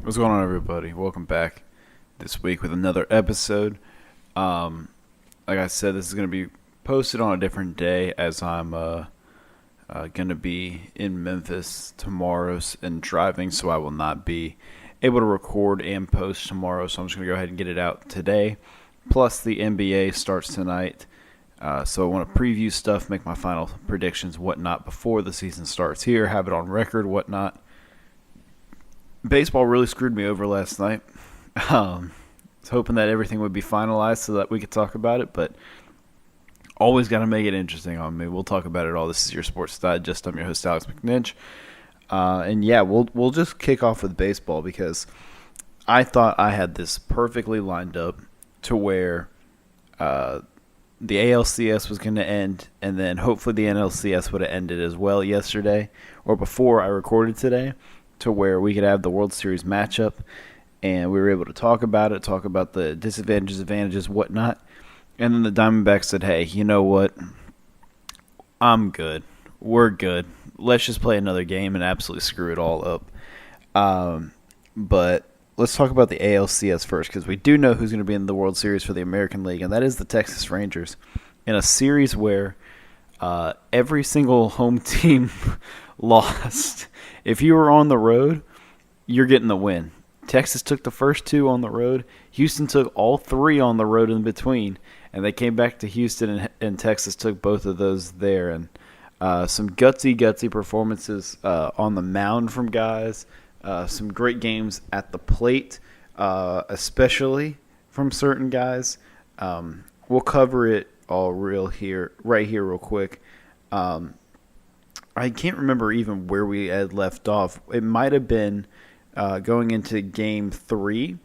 What's going on, everybody? Welcome back this week with another episode. Like I said, this is going to be posted on a different day as I'm going to be in Memphis tomorrow and driving, so I will not be able to record and post tomorrow, so I'm just going to go ahead and get it out today. Plus, the NBA starts tonight, so I want to preview stuff, make my final predictions, whatnot, before the season starts here, have it on record, whatnot. Baseball really screwed me over last night. I was hoping that everything would be finalized so that we could talk about it, but always got to make it interesting on me. We'll talk about it all. This is your Sports Digest. I'm your host, Alex McNinch. We'll just kick off with baseball because I thought I had this perfectly lined up to where the ALCS was going to end, and then hopefully the NLCS would have ended as well yesterday or before I recorded today, to where we could have the World Series matchup, and we were able to talk about it, talk about the disadvantages, advantages, whatnot. And then the Diamondbacks said, hey, you know what? I'm good. We're good. Let's just play another game and absolutely screw it all up. But let's talk about the ALCS first, because we do know who's going to be in the World Series for the American League, and that is the Texas Rangers, in a series where every single home team lost. If you were on the road, you're getting the win. Texas took the first two on the road. Houston took all three on the road in between, and they came back to Houston, and Texas took both of those there. And some gutsy performances on the mound from guys. Some great games at the plate, especially from certain guys. We'll cover it all right here real quick. I can't remember even where we had left off. It might have been going into Game 3.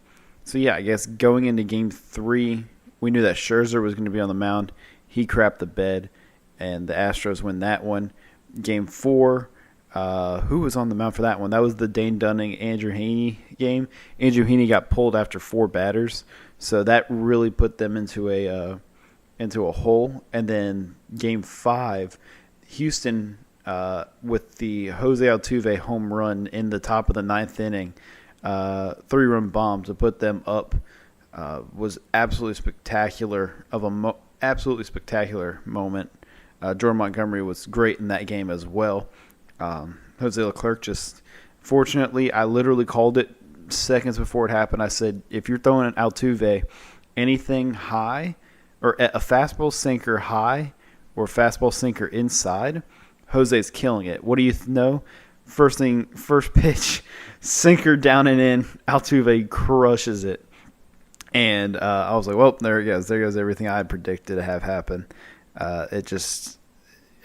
So, yeah, I guess going into Game 3, we knew that Scherzer was going to be on the mound. He crapped the bed, and the Astros win that one. Game 4, who was on the mound for that one? That was the Dane Dunning, Andrew Heaney game. Andrew Heaney got pulled after 4 batters, so that really put them into a hole. And then Game 5, Houston, with the Jose Altuve home run in the top of the 9th inning, 3-run bomb to put them up, was absolutely spectacular moment. Jordan Montgomery was great in that game as well. Jose Leclerc fortunately, I literally called it seconds before it happened. I said, if you're throwing an Altuve, anything high, or a fastball sinker high, or fastball sinker inside, Jose's killing it. What do you know? First pitch, sinker down and in. Altuve crushes it. And I was like, well, there it goes. There goes everything I had predicted to have happen. It just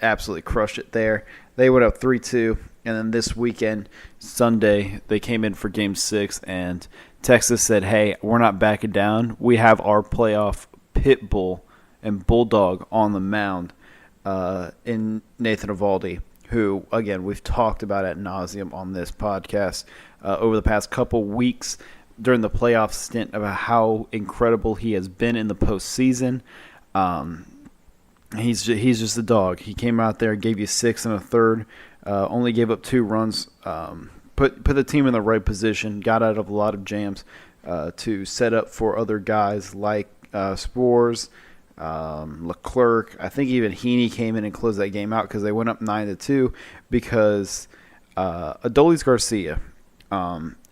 absolutely crushed it there. They went up 3-2. And then this weekend, Sunday, they came in for Game 6. And Texas said, hey, we're not backing down. We have our playoff pit bull and bulldog on the mound. In Nathan Eovaldi, who, again, we've talked about ad nauseum on this podcast over the past couple weeks during the playoff stint about how incredible he has been in the postseason. He's just a dog. He came out there, gave you 6 1/3, only gave up 2 runs, put the team in the right position, got out of a lot of jams to set up for other guys like Spores, Leclerc. I think even Heaney came in and closed that game out because they went up 9-2 because Adolis Garcia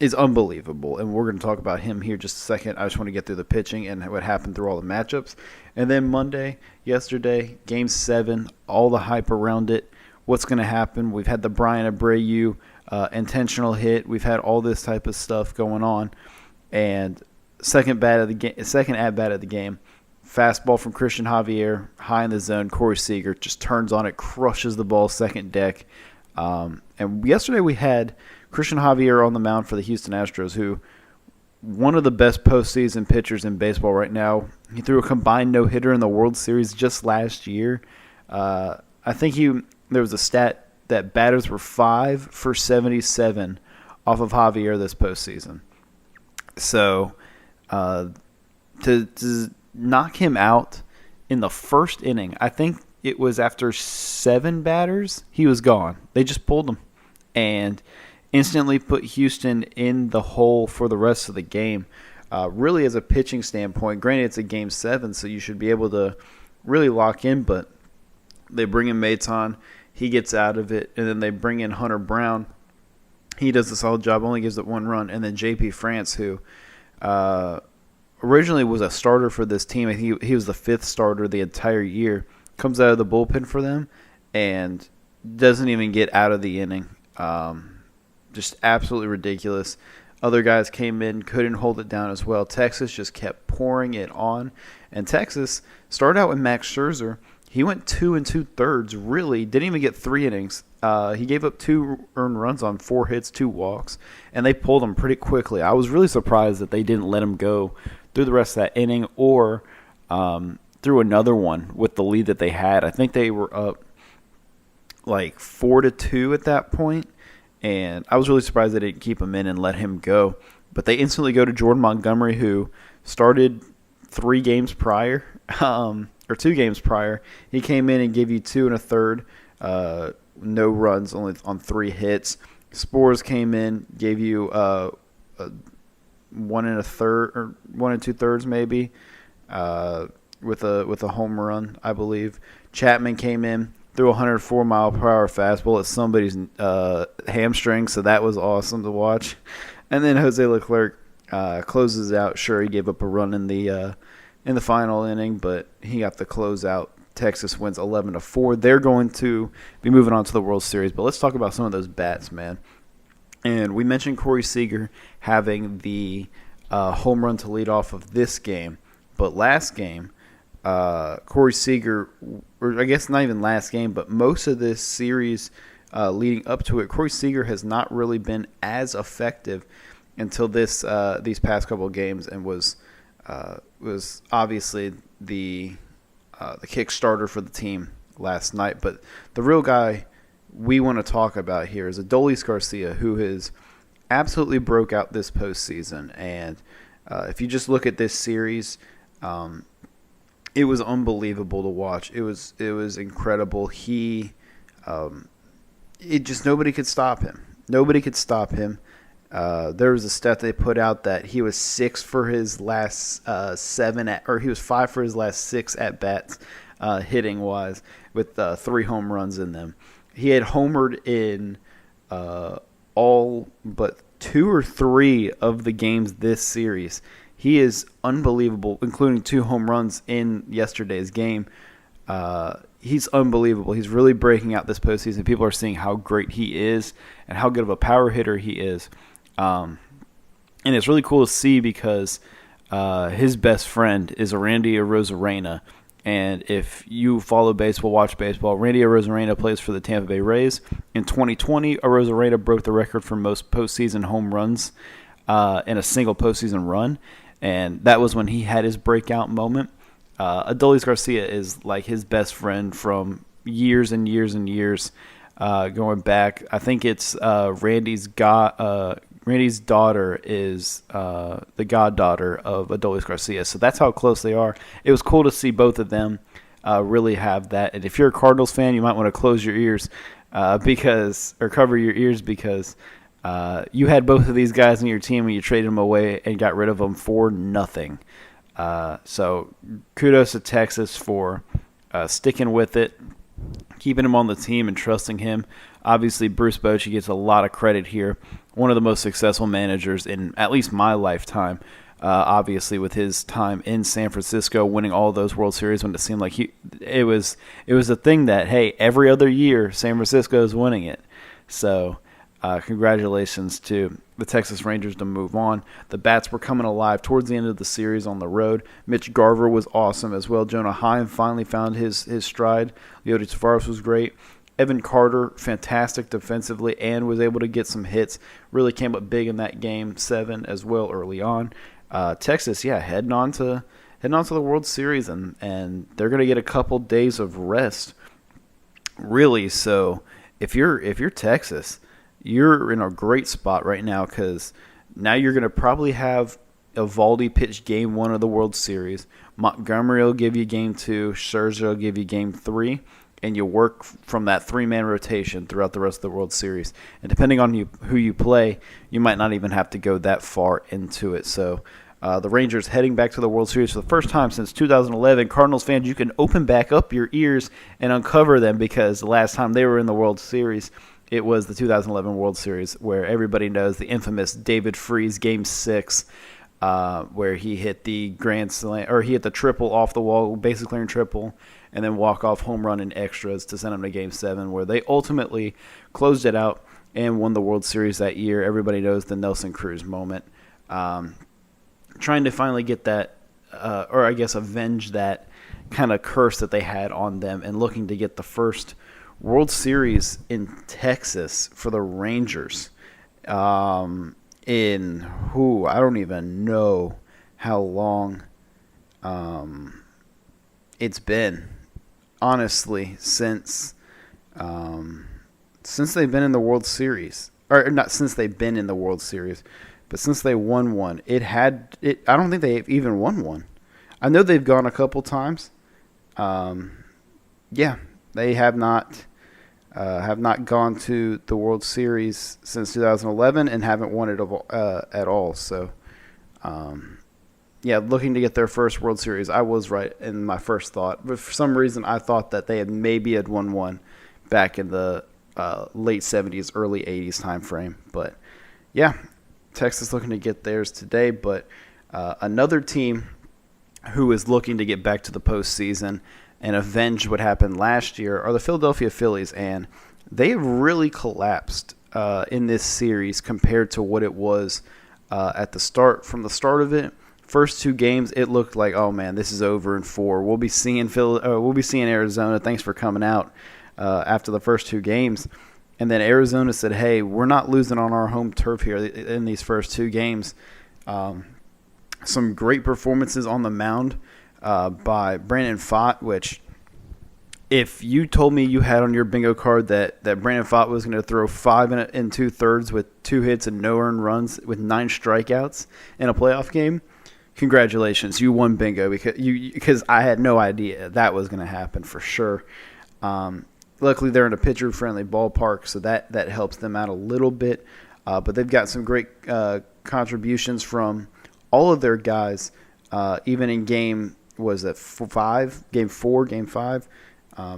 is unbelievable, and we're going to talk about him here just a second. I just want to get through the pitching and what happened through all the matchups. And then yesterday, Game 7, all the hype around it, what's going to happen. We've had the Brian Abreu intentional hit. We've had all this type of stuff going on. And second at-bat of the game, fastball from Christian Javier, high in the zone. Corey Seager just turns on it, crushes the ball second deck. And yesterday we had Christian Javier on the mound for the Houston Astros, who one of the best postseason pitchers in baseball right now. He threw a combined no-hitter in the World Series just last year. I think there was a stat that batters were 5 for 77 off of Javier this postseason. So to knock him out in the first inning, I think it was after 7 batters, he was gone. They just pulled him. And instantly put Houston in the hole for the rest of the game. Really, as a pitching standpoint, granted it's a Game 7, so you should be able to really lock in, but they bring in Maton, he gets out of it, and then they bring in Hunter Brown. He does a solid job, only gives it 1 run, and then J.P. France, who originally was a starter for this team. I think he was the 5th starter the entire year, comes out of the bullpen for them, and doesn't even get out of the inning. Just absolutely ridiculous. Other guys came in, couldn't hold it down as well. Texas just kept pouring it on. And Texas started out with Max Scherzer. He went 2 2/3, really. Didn't even get 3 innings. He gave up 2 earned runs on 4 hits, 2 walks. And they pulled him pretty quickly. I was really surprised that they didn't let him go through the rest of that inning or through another one with the lead that they had. I think they were up like 4-2 at that point. And I was really surprised they didn't keep him in and let him go. But they instantly go to Jordan Montgomery, who started 3 games prior, or 2 games prior. He came in and gave you 2 1/3, no runs, only on 3 hits. Spores came in, gave you 1 1/3 or 1 2/3 maybe, with a home run, I believe. Chapman came in, threw a 104-mile-per-hour fastball at somebody's hamstring, so that was awesome to watch. And then Jose Leclerc closes out. Sure, he gave up a run in the final inning, but he got the closeout. Texas wins 11-4. They're going to be moving on to the World Series, but let's talk about some of those bats, man. And we mentioned Corey Seager having the home run to lead off of this game, but last game, Corey Seager, or I guess not even last game, but most of this series leading up to it, Corey Seager has not really been as effective until these past couple of games, and was obviously the kickstarter for the team last night. But the real guy we want to talk about here is Adolis Garcia, who has absolutely broke out this postseason. And if you just look at this series, it was unbelievable to watch. It was incredible. Nobody could stop him. Nobody could stop him. There was a stat they put out that he was 6 for his last 7 he was 5 for his last 6 at bats, hitting wise, with 3 home runs in them. He had homered in all but 2 or 3 of the games this series. He is unbelievable, including 2 home runs in yesterday's game. He's unbelievable. He's really breaking out this postseason. People are seeing how great he is and how good of a power hitter he is. And it's really cool to see because his best friend is Randy Arozarena. And if you follow baseball, watch baseball, Randy Arozarena plays for the Tampa Bay Rays. In 2020, Arozarena broke the record for most postseason home runs in a single postseason run. And that was when he had his breakout moment. Adolis Garcia is like his best friend from years and years and years going back. I think it's Randy's daughter is the goddaughter of Adolis Garcia. So that's how close they are. It was cool to see both of them really have that. And if you're a Cardinals fan, you might want to close your ears cover your ears because you had both of these guys on your team and you traded them away and got rid of them for nothing. So kudos to Texas for sticking with it, keeping him on the team and trusting him. Obviously, Bruce Bochy gets a lot of credit here. One of the most successful managers in at least my lifetime, obviously with his time in San Francisco, winning all those World Series when it seemed like it was a thing that, hey, every other year San Francisco is winning it. So congratulations to the Texas Rangers to move on. The bats were coming alive towards the end of the series on the road. Mitch Garver was awesome as well. Jonah Heim finally found his stride. Leody Taveras was great. Evan Carter, fantastic defensively and was able to get some hits. Really came up big in that Game 7 as well early on. Texas, heading on to the World Series, and they're going to get a couple days of rest, really. So if you're Texas, you're in a great spot right now because now you're going to probably have Eovaldi pitch Game 1 of the World Series. Montgomery will give you Game 2. Scherzer will give you Game 3. and you work from that three-man rotation throughout the rest of the World Series. And depending on who you play, you might not even have to go that far into it. So the Rangers heading back to the World Series for the first time since 2011. Cardinals fans, you can open back up your ears and uncover them, because the last time they were in the World Series, it was the 2011 World Series, where everybody knows the infamous David Freese Game 6, where he hit the grand slam, or he hit the triple off the wall, basically clearing triple, and then walk-off home run in extras to send them to Game 7, where they ultimately closed it out and won the World Series that year. Everybody knows the Nelson Cruz moment. Trying to finally get that, or I guess avenge that kind of curse that they had on them, and looking to get the first World Series in Texas for the Rangers. I don't even know how long it's been, honestly, since they've been in the World Series. Or not since they've been in the World Series, but since they won one. I don't think they've even won one. I know they've gone a couple times. They have not gone to the World Series since 2011 and haven't won it at all. So, looking to get their first World Series. I was right in my first thought, but for some reason I thought that they had won one back in the late 70s, early 80s time frame. But yeah, Texas looking to get theirs today. But another team who is looking to get back to the postseason and avenge what happened last year are the Philadelphia Phillies, and they've really collapsed in this series compared to what it was at the start. From the start of it, first two games, it looked like, oh man, this is over in 4. We'll be seeing Arizona. Thanks for coming out after the first two games. And then Arizona said, hey, we're not losing on our home turf here in these first two games. Some great performances on the mound by Brandon Pfaadt, which if you told me you had on your bingo card that Brandon Pfaadt was going to throw 5 and 2/3 with 2 hits and no earned runs with 9 strikeouts in a playoff game, congratulations, you won bingo, because I had no idea that was going to happen for sure. Luckily, they're in a pitcher-friendly ballpark, so that helps them out a little bit. But they've got some great contributions from all of their guys, even in Game 5? Game 4, Game 5.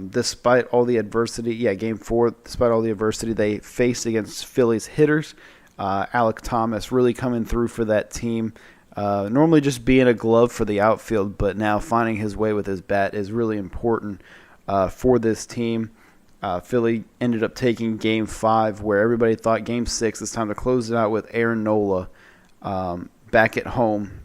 Despite all the adversity, Game 4, despite all the adversity they faced against Phillies hitters, Alec Thomas really coming through for that team. Normally just being a glove for the outfield, but now finding his way with his bat is really important for this team. Philly ended up taking Game 5, where everybody thought Game 6 is time to close it out with Aaron Nola back at home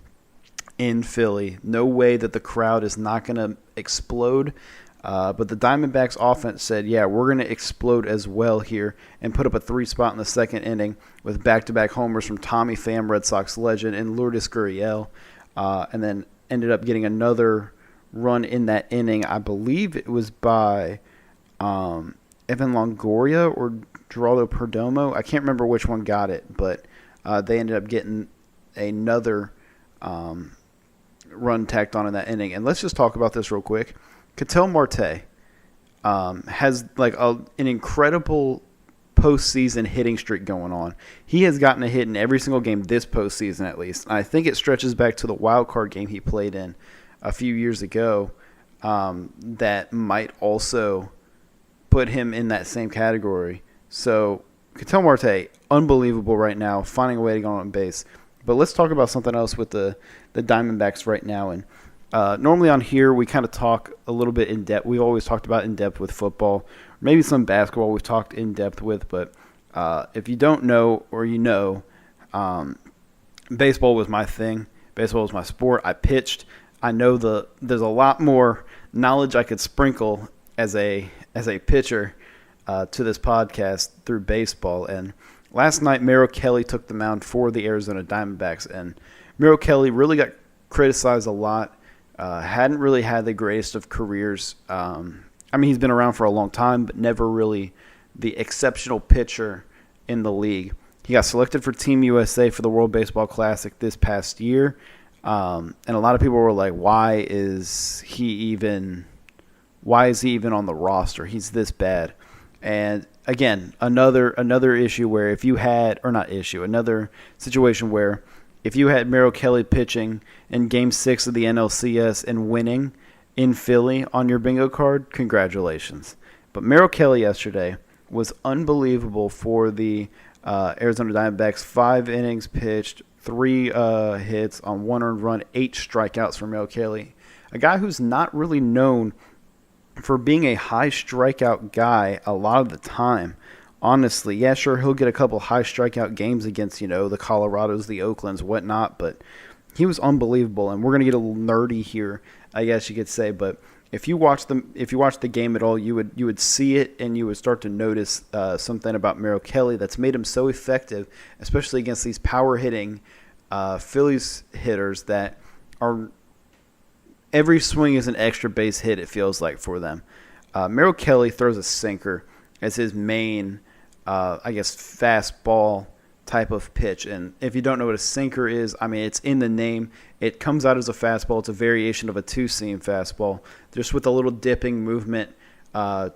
in Philly. No way that the crowd is not going to explode. But the Diamondbacks offense said, we're going to explode as well here, and put up a 3 spot in the second inning with back-to-back homers from Tommy Pham, Red Sox legend, and Lourdes Gurriel, and then ended up getting another run in that inning. I believe it was by Evan Longoria or Geraldo Perdomo. I can't remember which one got it, but they ended up getting another run tacked on in that inning. And let's just talk about this real quick. Ketel Marte has an incredible postseason hitting streak going on. He has gotten a hit in every single game this postseason, at least. I think it stretches back to the wild card game he played in a few years ago. That might also put him in that same category. So Ketel Marte, unbelievable right now, finding a way to go on base. But let's talk about something else with the Diamondbacks right now. And normally on here, we kind of talk a little bit in depth. We've always talked about in depth with football, maybe some basketball we've talked in depth with. But if you don't know, or you know, baseball was my thing. Baseball was my sport. I pitched. I know there's a lot more knowledge I could sprinkle as a pitcher to this podcast through baseball. And last night, Merrill Kelly took the mound for the Arizona Diamondbacks, and Merrill Kelly really got criticized a lot. Hadn't really had the greatest of careers. He's been around for a long time, but never really the exceptional pitcher in the league. He got selected for Team USA for the World Baseball Classic this past year. And a lot of people were like, why is he even why is he even on the roster? He's this bad. And again, another issue where if you had, or not issue, another situation where if you had Merrill Kelly pitching in Game 6 of the NLCS and winning in Philly on your bingo card, congratulations. But Merrill Kelly yesterday was unbelievable for the Arizona Diamondbacks. 5 innings pitched, 3 hits on 1 earned run, 8 strikeouts for Merrill Kelly. A guy who's not really known for being a high strikeout guy a lot of the time. Honestly, yeah, sure, he'll get a couple high strikeout games against, the Colorados, the Oaklands, whatnot, but he was unbelievable. And we're going to get a little nerdy here, I guess you could say, but if you watch the game at all, you would see it, and you would start to notice something about Merrill Kelly that's made him so effective, especially against these power hitting Phillies hitters that are every swing is an extra base hit. It feels like for them. Merrill Kelly throws a sinker as his main, fastball type of pitch. And if you don't know what a sinker is, I mean, it's in the name. It comes out as a fastball. It's a variation of a two-seam fastball, just with a little dipping movement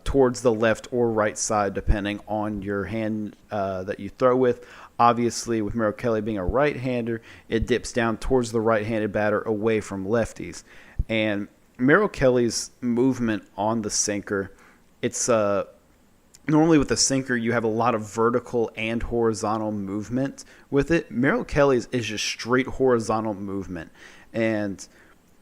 towards the left or right side, depending on your hand that you throw with. Obviously, with Merrill Kelly being a right-hander, it dips down towards the right-handed batter away from lefties. And Merrill Kelly's movement on the sinker, it's normally with the sinker, you have a lot of vertical and horizontal movement with it. Merrill Kelly's is just straight horizontal movement. And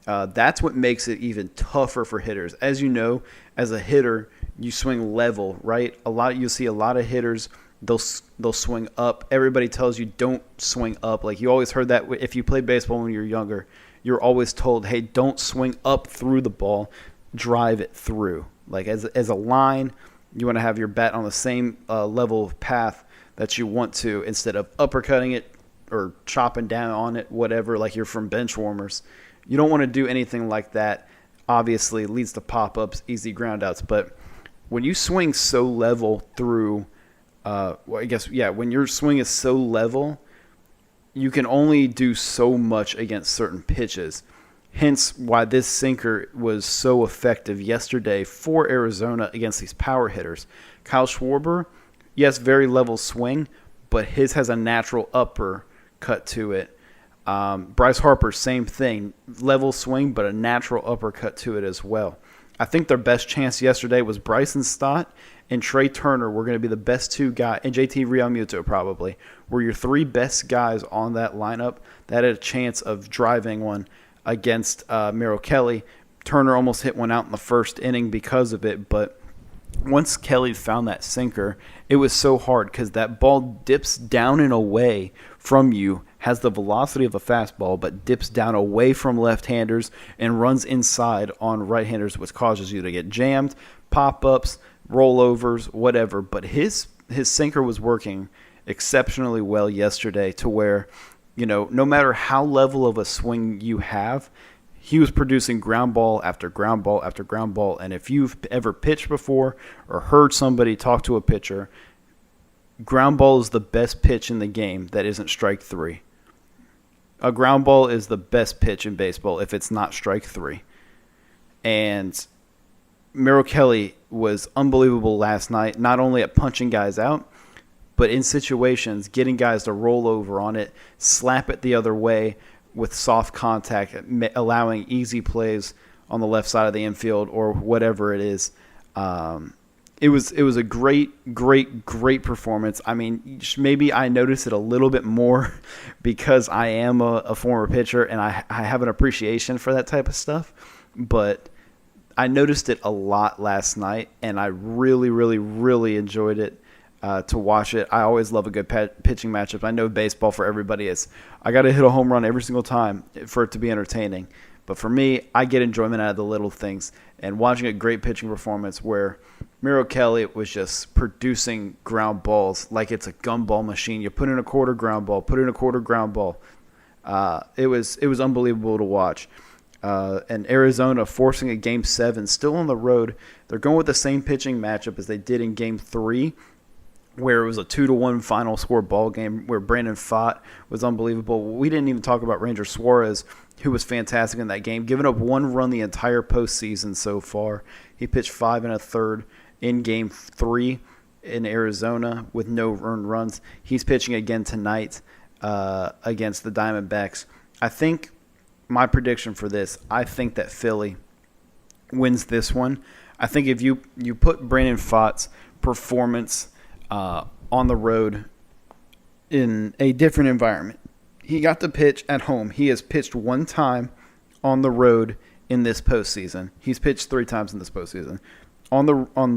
that's what makes it even tougher for hitters. As you know, as a hitter, you swing level, right? You'll see a lot of hitters, they'll swing up. Everybody tells you don't swing up. Like, you always heard that if you played baseball when you were younger, you're always told, hey, don't swing up through the ball, drive it through. Like, as a line, you want to have your bat on the same level of path that you want to, instead of uppercutting it or chopping down on it, whatever, like you're from bench warmers. You don't want to do anything like that. Obviously, it leads to pop-ups, easy ground-outs. But when you swing so level through, when your swing is so level, you can only do so much against certain pitches. Hence why this sinker was so effective yesterday for Arizona against these power hitters. Kyle Schwarber, yes, very level swing, but his has a natural upper cut to it. Bryce Harper, same thing. Level swing, but a natural uppercut to it as well. I think their best chance yesterday was Bryson Stott and Trey Turner were going to be the best 2 guys, and JT Realmuto probably, were your 3 best guys on that lineup that had a chance of driving one against Merrill Kelly. Turner almost hit one out in the first inning because of it, but once Kelly found that sinker, it was so hard because that ball dips down and away from you, has the velocity of a fastball, but dips down away from left-handers and runs inside on right-handers, which causes you to get jammed, pop-ups, rollovers, whatever. But his sinker was working exceptionally well yesterday to where, no matter how level of a swing you have, he was producing ground ball after ground ball after ground ball. And if you've ever pitched before or heard somebody talk to a pitcher, ground ball is the best pitch in the game that isn't strike 3. A ground ball is the best pitch in baseball if it's not strike 3. And Merrill Kelly was unbelievable last night, not only at punching guys out, but in situations, getting guys to roll over on it, slap it the other way with soft contact, allowing easy plays on the left side of the infield or whatever it is. It was a great performance. I mean, maybe I noticed it a little bit more because I am a former pitcher and I have an appreciation for that type of stuff. But I noticed it a lot last night, and I really enjoyed it to watch it. I always love a good pitching matchup. I know baseball for everybody is I got to hit a home run every single time for it to be entertaining. But for me, I get enjoyment out of the little things. And watching a great pitching performance where Merrill Kelly was just producing ground balls like it's a gumball machine. You put in a quarter ground ball, put in a quarter ground ball. It was unbelievable to watch. And Arizona forcing a Game 7, still on the road. They're going with the same pitching matchup as they did in Game 3. where it was a 2-1 final score ball game where Brandon Pfaadt was unbelievable. We didn't even talk about Ranger Suarez, who was fantastic in that game, giving up 1 run the entire postseason so far. He pitched 5 1/3 in Game 3 in Arizona with no earned runs. He's pitching again tonight against the Diamondbacks. I think my prediction for this, I think that Philly wins this one. I think if you put Brandon Pfaadt's performance on the road in a different environment, he got to pitch at home. He has pitched 1 time on the road in this postseason. He's pitched 3 times in this postseason. On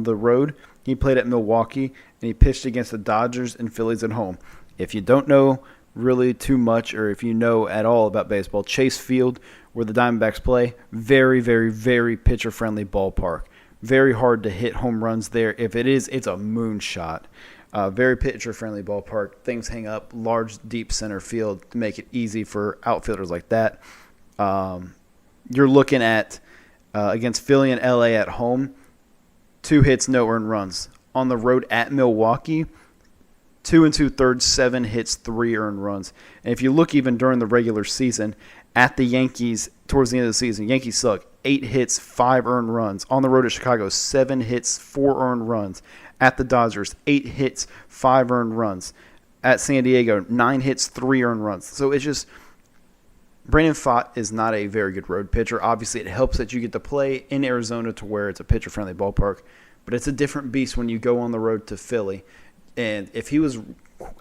the road, he played at Milwaukee, and he pitched against the Dodgers and Phillies at home. If you don't know really too much, or if you know at all about baseball, Chase Field, where the Diamondbacks play, very, very, very pitcher-friendly ballpark. Very hard to hit home runs there. If it is, it's a moonshot. Very pitcher-friendly ballpark. Things hang up, large, deep center field to make it easy for outfielders like that. You're looking at, against Philly and LA at home, 2 hits, no earned runs. On the road at Milwaukee, 2 2/3, 7 hits, 3 earned runs. And if you look even during the regular season, at the Yankees, towards the end of the season, Yankees suck. 8 hits, 5 earned runs. On the road at Chicago, 7 hits, 4 earned runs. At the Dodgers, 8 hits, 5 earned runs. At San Diego, 9 hits, 3 earned runs. So it's just, Brandon Pfaadt is not a very good road pitcher. Obviously, it helps that you get to play in Arizona to where it's a pitcher-friendly ballpark. But it's a different beast when you go on the road to Philly. And if he was,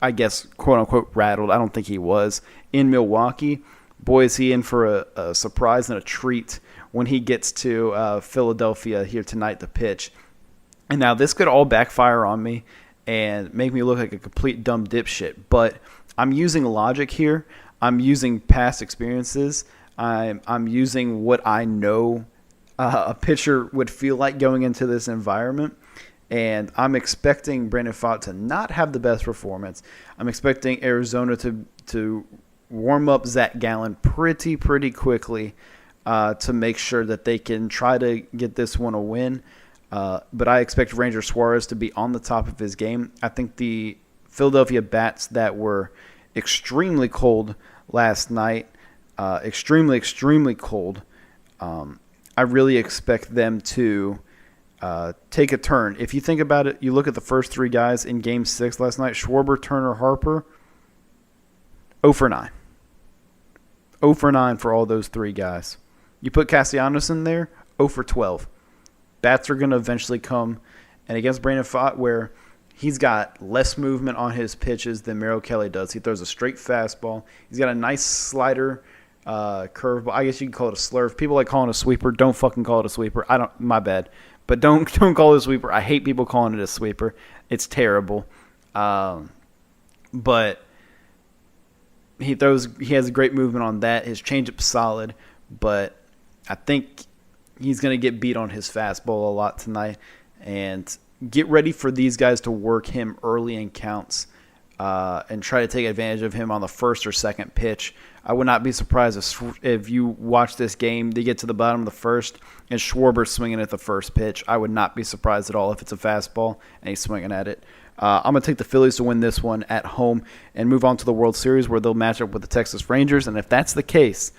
I guess, quote-unquote, rattled, I don't think he was, in Milwaukee, boy, is he in for a surprise and a treat when he gets to Philadelphia here tonight to pitch. And now this could all backfire on me and make me look like a complete dumb dipshit. But I'm using logic here. I'm using past experiences. I'm using what I know a pitcher would feel like going into this environment. And I'm expecting Brandon Pfaadt to not have the best performance. I'm expecting Arizona to warm up Zach Gallen pretty quickly to make sure that they can try to get this one a win. But I expect Ranger Suarez to be on the top of his game. I think the Philadelphia bats that were extremely cold last night, extremely cold, I really expect them to take a turn. If you think about it, you look at the first 3 guys in Game 6 last night, Schwarber, Turner, Harper, 0 for 9. 0 for 9 for all those 3 guys. You put Castellanos in there, 0 for 12. Bats are going to eventually come. And against Brandon Pfaadt, where he's got less movement on his pitches than Merrill Kelly does. He throws a straight fastball. He's got a nice slider, curveball. I guess you can call it a slurve. People like calling it a sweeper. Don't fucking call it a sweeper. My bad. But don't call it a sweeper. I hate people calling it a sweeper. It's terrible. But he has great movement on that. His changeup's solid, but I think he's going to get beat on his fastball a lot tonight. And get ready for these guys to work him early in counts and try to take advantage of him on the first or second pitch. I would not be surprised if you watch this game, they get to the bottom of the first, and Schwarber's swinging at the first pitch. I would not be surprised at all if it's a fastball and he's swinging at it. I'm going to take the Phillies to win this one at home and move on to the World Series where they'll match up with the Texas Rangers. And if that's the case,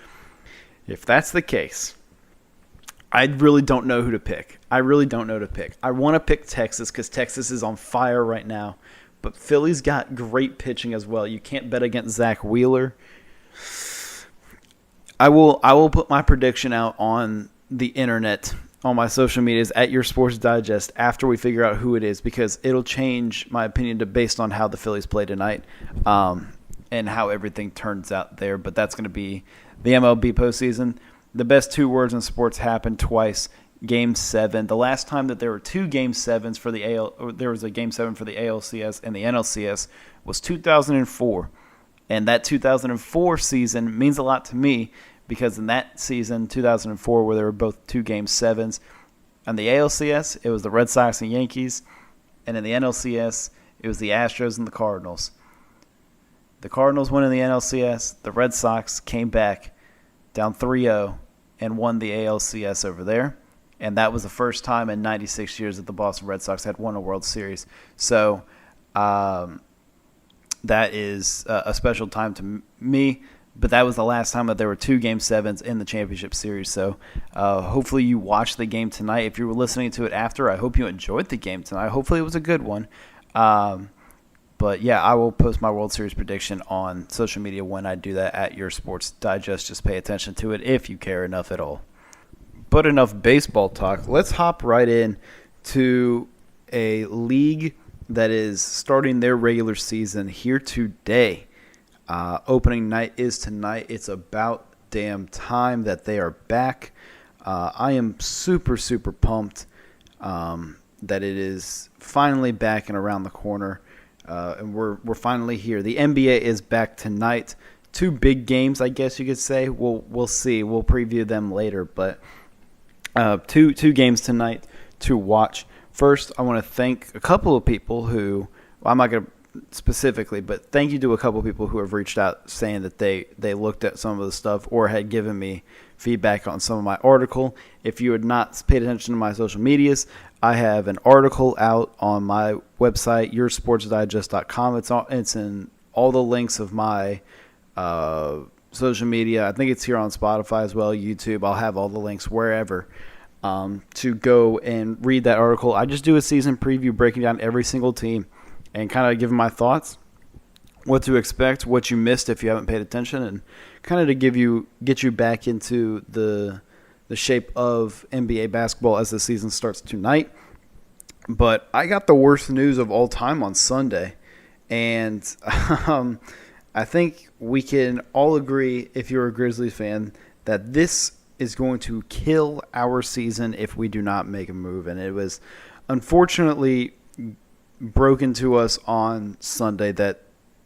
I really don't know who to pick. I want to pick Texas because Texas is on fire right now. But Philly's got great pitching as well. You can't bet against Zach Wheeler. I will put my prediction out on the internet, on my social medias, at Your Sports Digest, after we figure out who it is, because it'll change my opinion based on how the Phillies play tonight and how everything turns out there. But that's going to be the MLB postseason. The best 2 words in sports happened twice. Game 7. The last time that there were 2 Game 7s for there was a Game 7 for the ALCS and the NLCS was 2004. And that 2004 season means a lot to me because in that season, 2004, where there were both 2 Game 7s, on the ALCS, it was the Red Sox and Yankees, and in the NLCS, it was the Astros and the Cardinals. The Cardinals won in the NLCS. The Red Sox came back down 3-0 and won the ALCS over there. And that was the first time in 96 years that the Boston Red Sox had won a World Series. So That is a special time to me. But that was the last time that there were 2 Game 7s in the championship series. So hopefully you watched the game tonight. If you were listening to it after, I hope you enjoyed the game tonight. Hopefully it was a good one. But yeah, I will post my World Series prediction on social media when I do that at Your Sports Digest. Just pay attention to it if you care enough at all. But enough baseball talk. Let's hop right in to a league that is starting their regular season here today. Opening night is tonight. It's about damn time that they are back. I am super, super pumped that it is finally back and around the corner. And we're finally here. The NBA is back tonight. 2 big games, I guess you could say. We'll see. We'll preview them later. But two games tonight to watch. First, I want to thank a couple of people who, well, I'm not going to specifically, but thank you to a couple of people who have reached out saying that they looked at some of the stuff or had given me feedback on some of my article. If you had not paid attention to my social medias, I have an article out on my website, yoursportsdigest.com. It's in all the links of my social media. I think it's here on Spotify as well, YouTube. I'll have all the links wherever to go and read that article. I just do a season preview breaking down every single team and kind of giving my thoughts, what to expect, what you missed if you haven't paid attention, and kind of to get you back into the shape of NBA basketball as the season starts tonight. But I got the worst news of all time on Sunday, and I think we can all agree, if you're a Grizzlies fan, that this is going to kill our season if we do not make a move. And it was unfortunately broken to us on Sunday that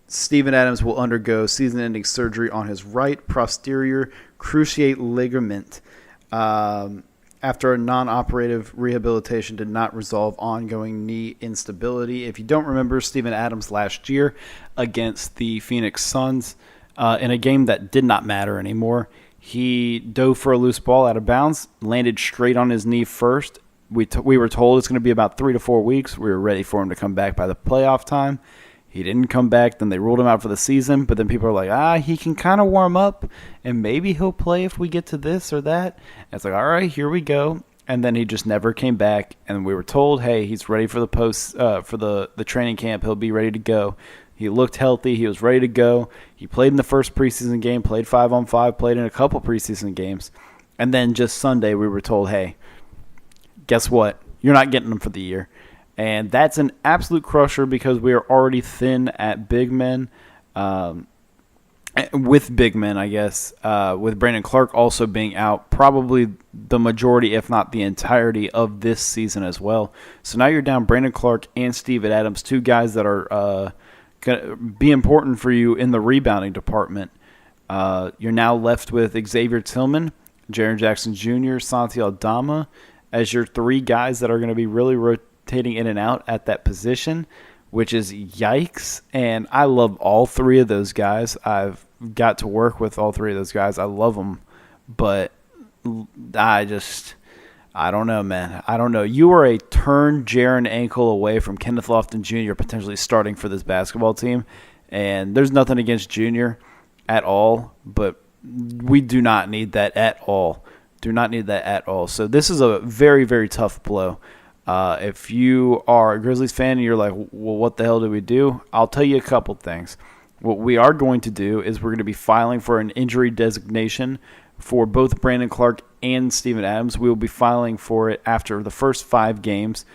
Steven Adams will undergo season-ending surgery on his right posterior cruciate ligament after a non-operative rehabilitation did not resolve ongoing knee instability. If you don't remember, Steven Adams last year against the Phoenix Suns in a game that did not matter anymore, he dove for a loose ball out of bounds, landed straight on his knee first. We were told it's going to be about 3 to 4 weeks. We were ready for him to come back by the playoff time. He didn't come back. Then they ruled him out for the season. But then people are like, he can kind of warm up, and maybe he'll play if we get to this or that. And it's like, all right, here we go. And then he just never came back. And we were told, hey, he's ready for the training camp. He'll be ready to go. He looked healthy. He was ready to go. He played in the first preseason game, played 5-on-5, played in a couple preseason games. And then just Sunday we were told, hey, guess what? You're not getting him for the year. And that's an absolute crusher because we are already thin at big men. With big men, I guess. With Brandon Clark also being out probably the majority, if not the entirety, of this season as well. So now you're down Brandon Clark and Steven Adams, 2 guys that are going to be important for you in the rebounding department. You're now left with Xavier Tillman, Jaren Jackson Jr., Santi Aldama as your 3 guys that are going to be really rotating in and out at that position, which is yikes. And I love all 3 of those guys. I've got to work with all 3 of those guys. I love them. But I don't know, man. I don't know. You are a turn Jaren ankle away from Kenneth Lofton Jr. potentially starting for this basketball team. And there's nothing against Jr. at all, but we do not need that at all. Do not need that at all. So this is a very, very tough blow. If you are a Grizzlies fan and you're like, well, what the hell do we do? I'll tell you a couple things. What we are going to do is we're going to be filing for an injury designation for both Brandon Clark and Steven Adams. We will be filing for it after the first 5 games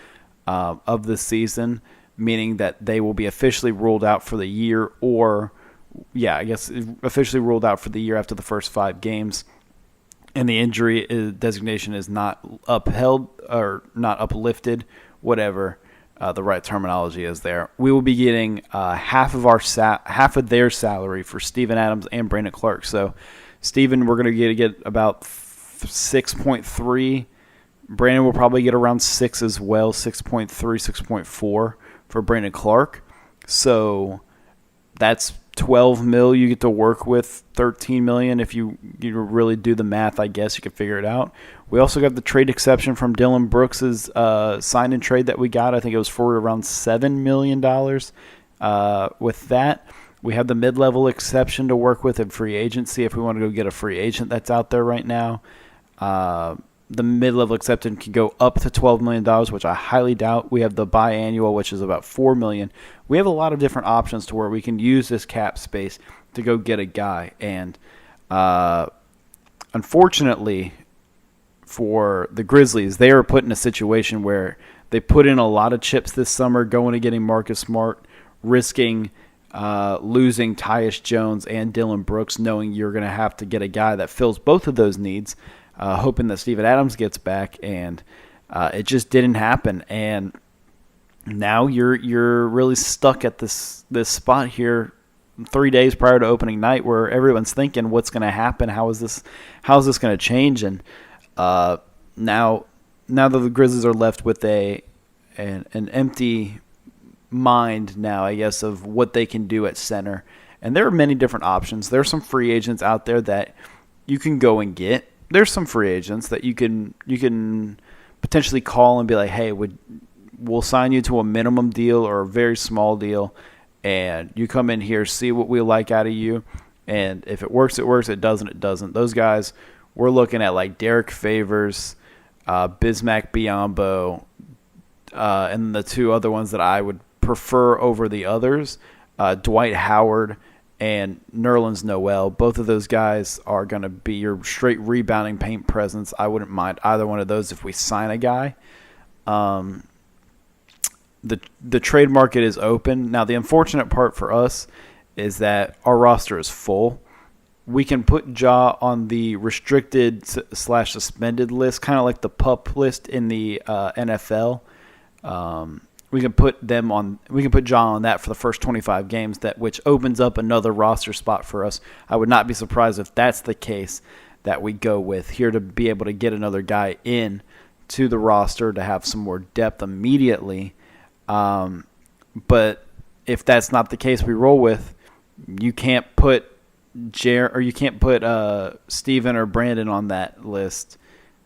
of the season, meaning that they will be officially ruled out for the year officially ruled out for the year after the first 5 games. And the injury designation is not upheld or not uplifted, whatever the right terminology is there. We will be getting half of their salary for Steven Adams and Brandon Clark. So Steven, we're going to get about 6.3. Brandon will probably get around 6 as well, 6.3, 6.4 for Brandon Clark. So that's $12 million, you get to work with $13 million. If you really do the math, I guess you could figure it out. We also got the trade exception from Dylan Brooks's sign and trade that we got. I think it was for around $7 million. With that, we have the mid-level exception to work with in free agency if we want to go get a free agent that's out there right now. The mid-level exception can go up to $12 million, which I highly doubt. We have the biannual, which is about $4 million. We have a lot of different options to where we can use this cap space to go get a guy. And unfortunately for the Grizzlies, they are put in a situation where they put in a lot of chips this summer going to getting Marcus Smart, risking losing Tyus Jones and Dylan Brooks, knowing you're going to have to get a guy that fills both of those needs. Hoping that Steven Adams gets back, and it just didn't happen. And now you're really stuck at this spot here 3 days prior to opening night, where everyone's thinking, what's going to happen? How is this going to change? And now that the Grizzlies are left with an empty mind now, I guess, of what they can do at center. And there are many different options. There are some free agents out there that you can go and get. There's some free agents that you can potentially call and be like, hey, we'll sign you to a minimum deal or a very small deal, and you come in here, see what we like out of you, and if it works, it works. It doesn't, it doesn't. Those guys, we're looking at like Derek Favors, Bismack Biyombo, and the two other ones that I would prefer over the others, Dwight Howard and Nerlens Noel. Both of those guys are going to be your straight rebounding paint presence. I wouldn't mind either one of those if we sign a guy. The trade market is open. Now, the unfortunate part for us is that our roster is full. We can put Ja on the restricted / suspended list, kind of like the PUP list in the NFL. We can put Ja on that for the first 25 games, which opens up another roster spot for us. I would not be surprised if that's the case that we go with here, to be able to get another guy in to the roster to have some more depth immediately. But if that's not the case we roll with, you can't put Steven or Brandon on that list.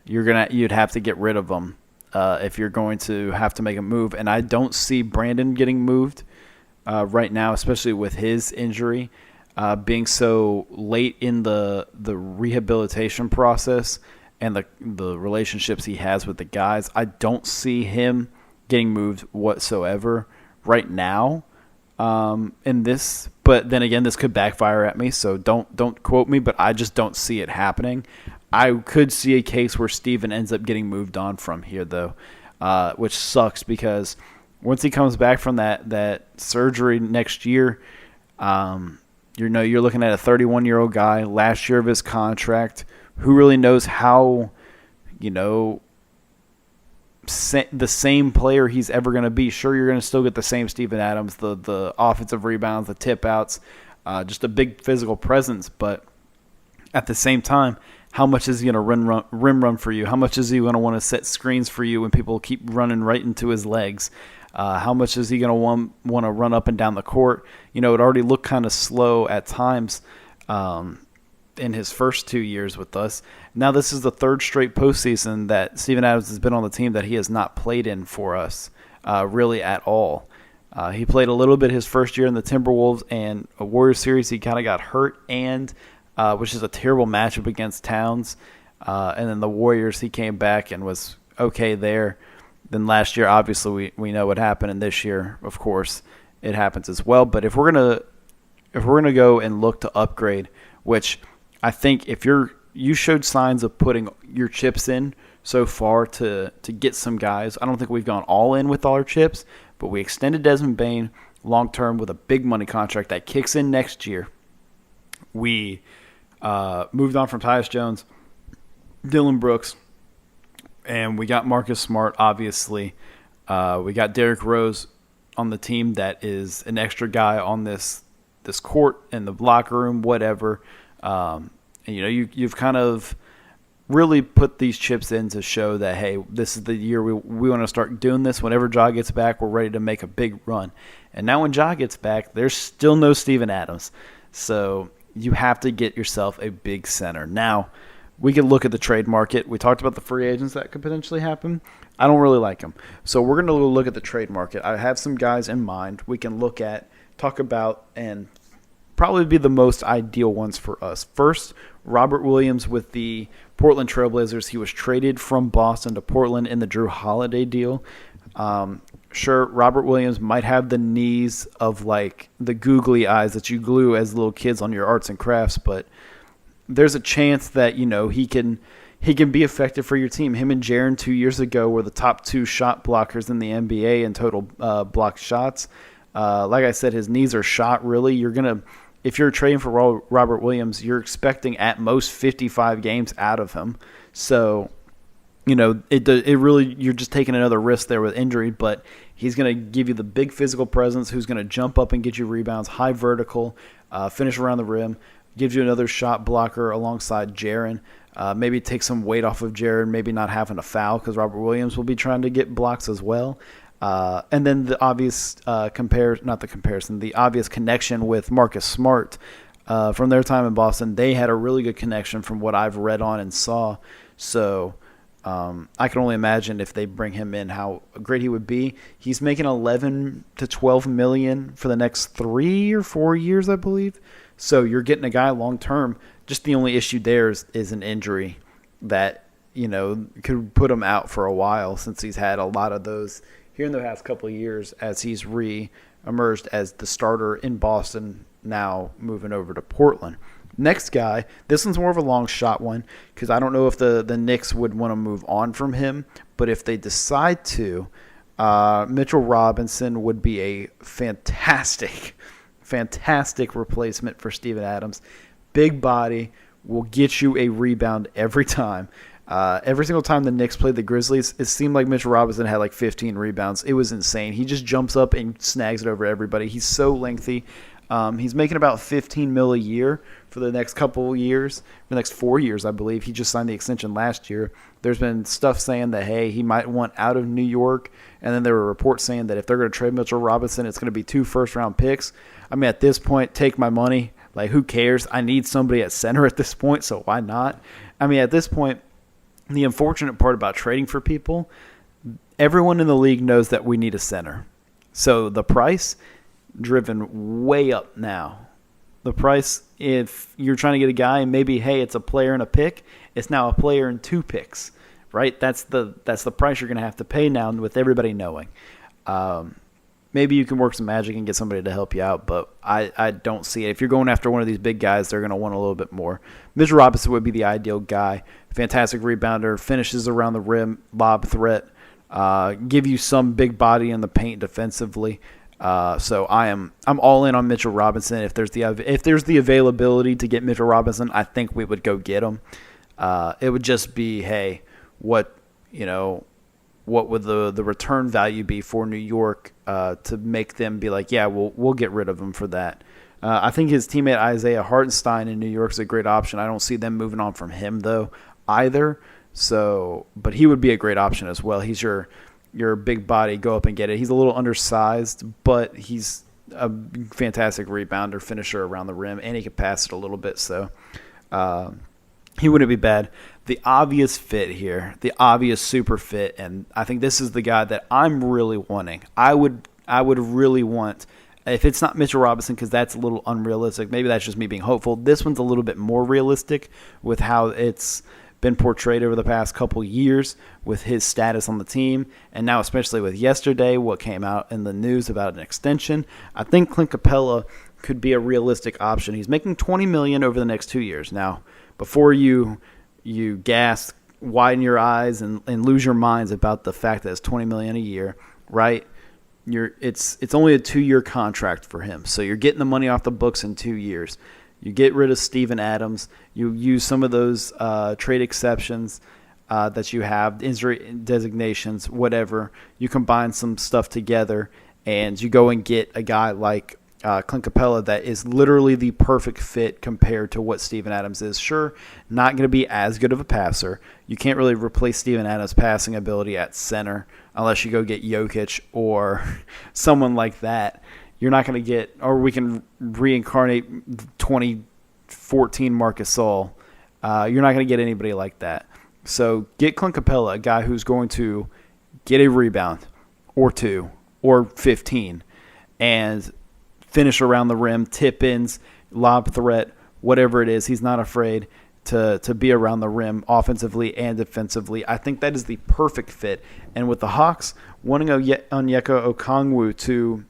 You'd have to get rid of them. If you're going to have to make a move. And I don't see Brandon getting moved right now, especially with his injury being so late in the rehabilitation process and the relationships he has with the guys. I don't see him getting moved whatsoever right now in this. But then again, this could backfire at me, so don't quote me, but I just don't see it happening. I could see a case where Steven ends up getting moved on from here, though, which sucks because once he comes back from that surgery next year, you're looking at a 31-year-old guy, last year of his contract, who really knows how, the same player he's ever going to be. Sure, you're going to still get the same Steven Adams, the offensive rebounds, the tip outs, just a big physical presence, but at the same time, how much is he going to rim run for you? How much is he going to want to set screens for you when people keep running right into his legs? How much is he going to want to run up and down the court? It already looked kind of slow at times in his first 2 years with us. Now this is the third straight postseason that Steven Adams has been on the team that he has not played in for us really at all. He played a little bit his first year in the Timberwolves and a Warriors series. He kind of got hurt, and which is a terrible matchup against Towns. And then the Warriors, he came back and was okay there. Then last year, obviously, we know what happened, and this year, of course, it happens as well. But if we're gonna go and look to upgrade, which I think if you showed signs of putting your chips in so far to get some guys. I don't think we've gone all in with all our chips, but we extended Desmond Bane long term with a big money contract that kicks in next year. We moved on from Tyus Jones, Dylan Brooks, and we got Marcus Smart, obviously. We got Derrick Rose on the team that is an extra guy on this court, in the locker room, whatever. And, you've kind of really put these chips in to show that, hey, this is the year we want to start doing this. Whenever Ja gets back, we're ready to make a big run. And now when Ja gets back, there's still no Steven Adams. So you have to get yourself a big center. Now, we can look at the trade market. We talked about the free agents that could potentially happen. I don't really like them. So we're going to look at the trade market. I have some guys in mind we can look at, talk about, and probably be the most ideal ones for us. First, Robert Williams with the Portland Trailblazers. He was traded from Boston to Portland in the Drew Holiday deal. Sure, Robert Williams might have the knees of like the googly eyes that you glue as little kids on your arts and crafts, but there's a chance that, you know, he can be effective for your team. Him and Jaren 2 years ago were the top 2 shot blockers in the NBA in total blocked shots. Like I said, his knees are shot. Really, if you're trading for Robert Williams, you're expecting at most 55 games out of him. So, you know, it really, you're just taking another risk there with injury, but he's going to give you the big physical presence who's going to jump up and get you rebounds, high vertical, finish around the rim, gives you another shot blocker alongside Jaren. Maybe take some weight off of Jaren, maybe not having a foul because Robert Williams will be trying to get blocks as well. And then the obvious the obvious connection with Marcus Smart from their time in Boston. They had a really good connection from what I've read on and saw. So I can only imagine if they bring him in how great he would be. He's making $11 to $12 million for the next 3 or 4 years, I believe. So you're getting a guy long term. Just the only issue there is an injury that, you know, could put him out for a while since he's had a lot of those here in the past couple of years as he's re-emerged as the starter in Boston, now moving over to Portland. Next guy, this one's more of a long shot one because I don't know if the Knicks would want to move on from him, but if they decide to, Mitchell Robinson would be a fantastic replacement for Steven Adams. Big body, will get you a rebound every time. Every single time the Knicks played the Grizzlies, it seemed like Mitchell Robinson had like 15 rebounds. It was insane. He just jumps up and snags it over everybody. He's so lengthy. He's making about $15 million a year for the next couple of years, for the next 4 years, I believe. He just signed the extension last year. There's been stuff saying that, hey, he might want out of New York. And then there were reports saying that if they're going to trade Mitchell Robinson, it's going to be 2 first-round picks. I mean, at this point, take my money. Like, who cares? I need somebody at center at this point, so why not? I mean, at this point, the unfortunate part about trading for people, everyone in the league knows that we need a center. So the price, driven way up now. The price, if you're trying to get a guy and maybe, hey, it's a player and a pick, it's now a player and 2 picks, right? That's the price you're going to have to pay now with everybody knowing. Maybe you can work some magic and get somebody to help you out, but I don't see it. If you're going after one of these big guys, they're going to want a little bit more. Mitchell Robinson would be the ideal guy. Fantastic rebounder, finishes around the rim, lob threat, give you some big body in the paint defensively. So I'm all in on Mitchell Robinson. If there's the availability to get Mitchell Robinson, I think we would go get him. It would just be, hey, what would the return value be for New York to make them be like, yeah, we'll get rid of him for that. I think his teammate Isaiah Hartenstein in New York is a great option. I don't see them moving on from him though either. So, but he would be a great option as well. He's your big body, go up and get it. He's a little undersized, but he's a fantastic rebounder, finisher around the rim, and he can pass it a little bit. So he wouldn't be bad. The obvious fit here, the obvious super fit, and I think this is the guy that I'm really wanting. I would really want, if it's not Mitchell Robinson, because that's a little unrealistic. Maybe that's just me being hopeful. This one's a little bit more realistic with how it's been portrayed over the past couple years with his status on the team, and now especially with yesterday, what came out in the news about an extension. I think Clint Capella could be a realistic option. He's making $20 million over the next 2 years. Now, before you gasp, widen your eyes, and lose your minds about the fact that it's $20 million a year, right? It's only a 2-year contract for him, so you're getting the money off the books in 2 years. You get rid of Steven Adams. You use some of those trade exceptions that you have, injury designations, whatever. You combine some stuff together, and you go and get a guy like Clint Capella that is literally the perfect fit compared to what Steven Adams is. Sure, not going to be as good of a passer. You can't really replace Steven Adams' passing ability at center unless you go get Jokic or someone like that. You're not going to get, or we can reincarnate 2014 Marc Gasol. You're not going to get anybody like that. So get Clint Capella, a guy who's going to get a rebound or 2 or 15 and finish around the rim, tip-ins, lob threat, whatever it is. He's not afraid to be around the rim offensively and defensively. I think that is the perfect fit. And with the Hawks wanting Onyeka Okongwu to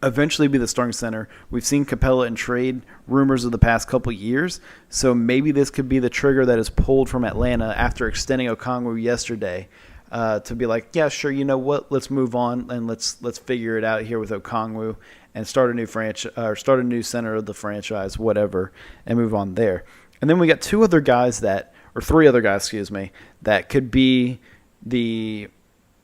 eventually be the starting center, we've seen Capella in trade rumors of the past couple years, so maybe this could be the trigger that is pulled from Atlanta after extending Okongwu yesterday to be like, yeah, sure, you know what, let's move on and let's figure it out here with Okongwu and start a new franchise or start a new center of the franchise, whatever, and move on there. And then we got three other guys, that could be the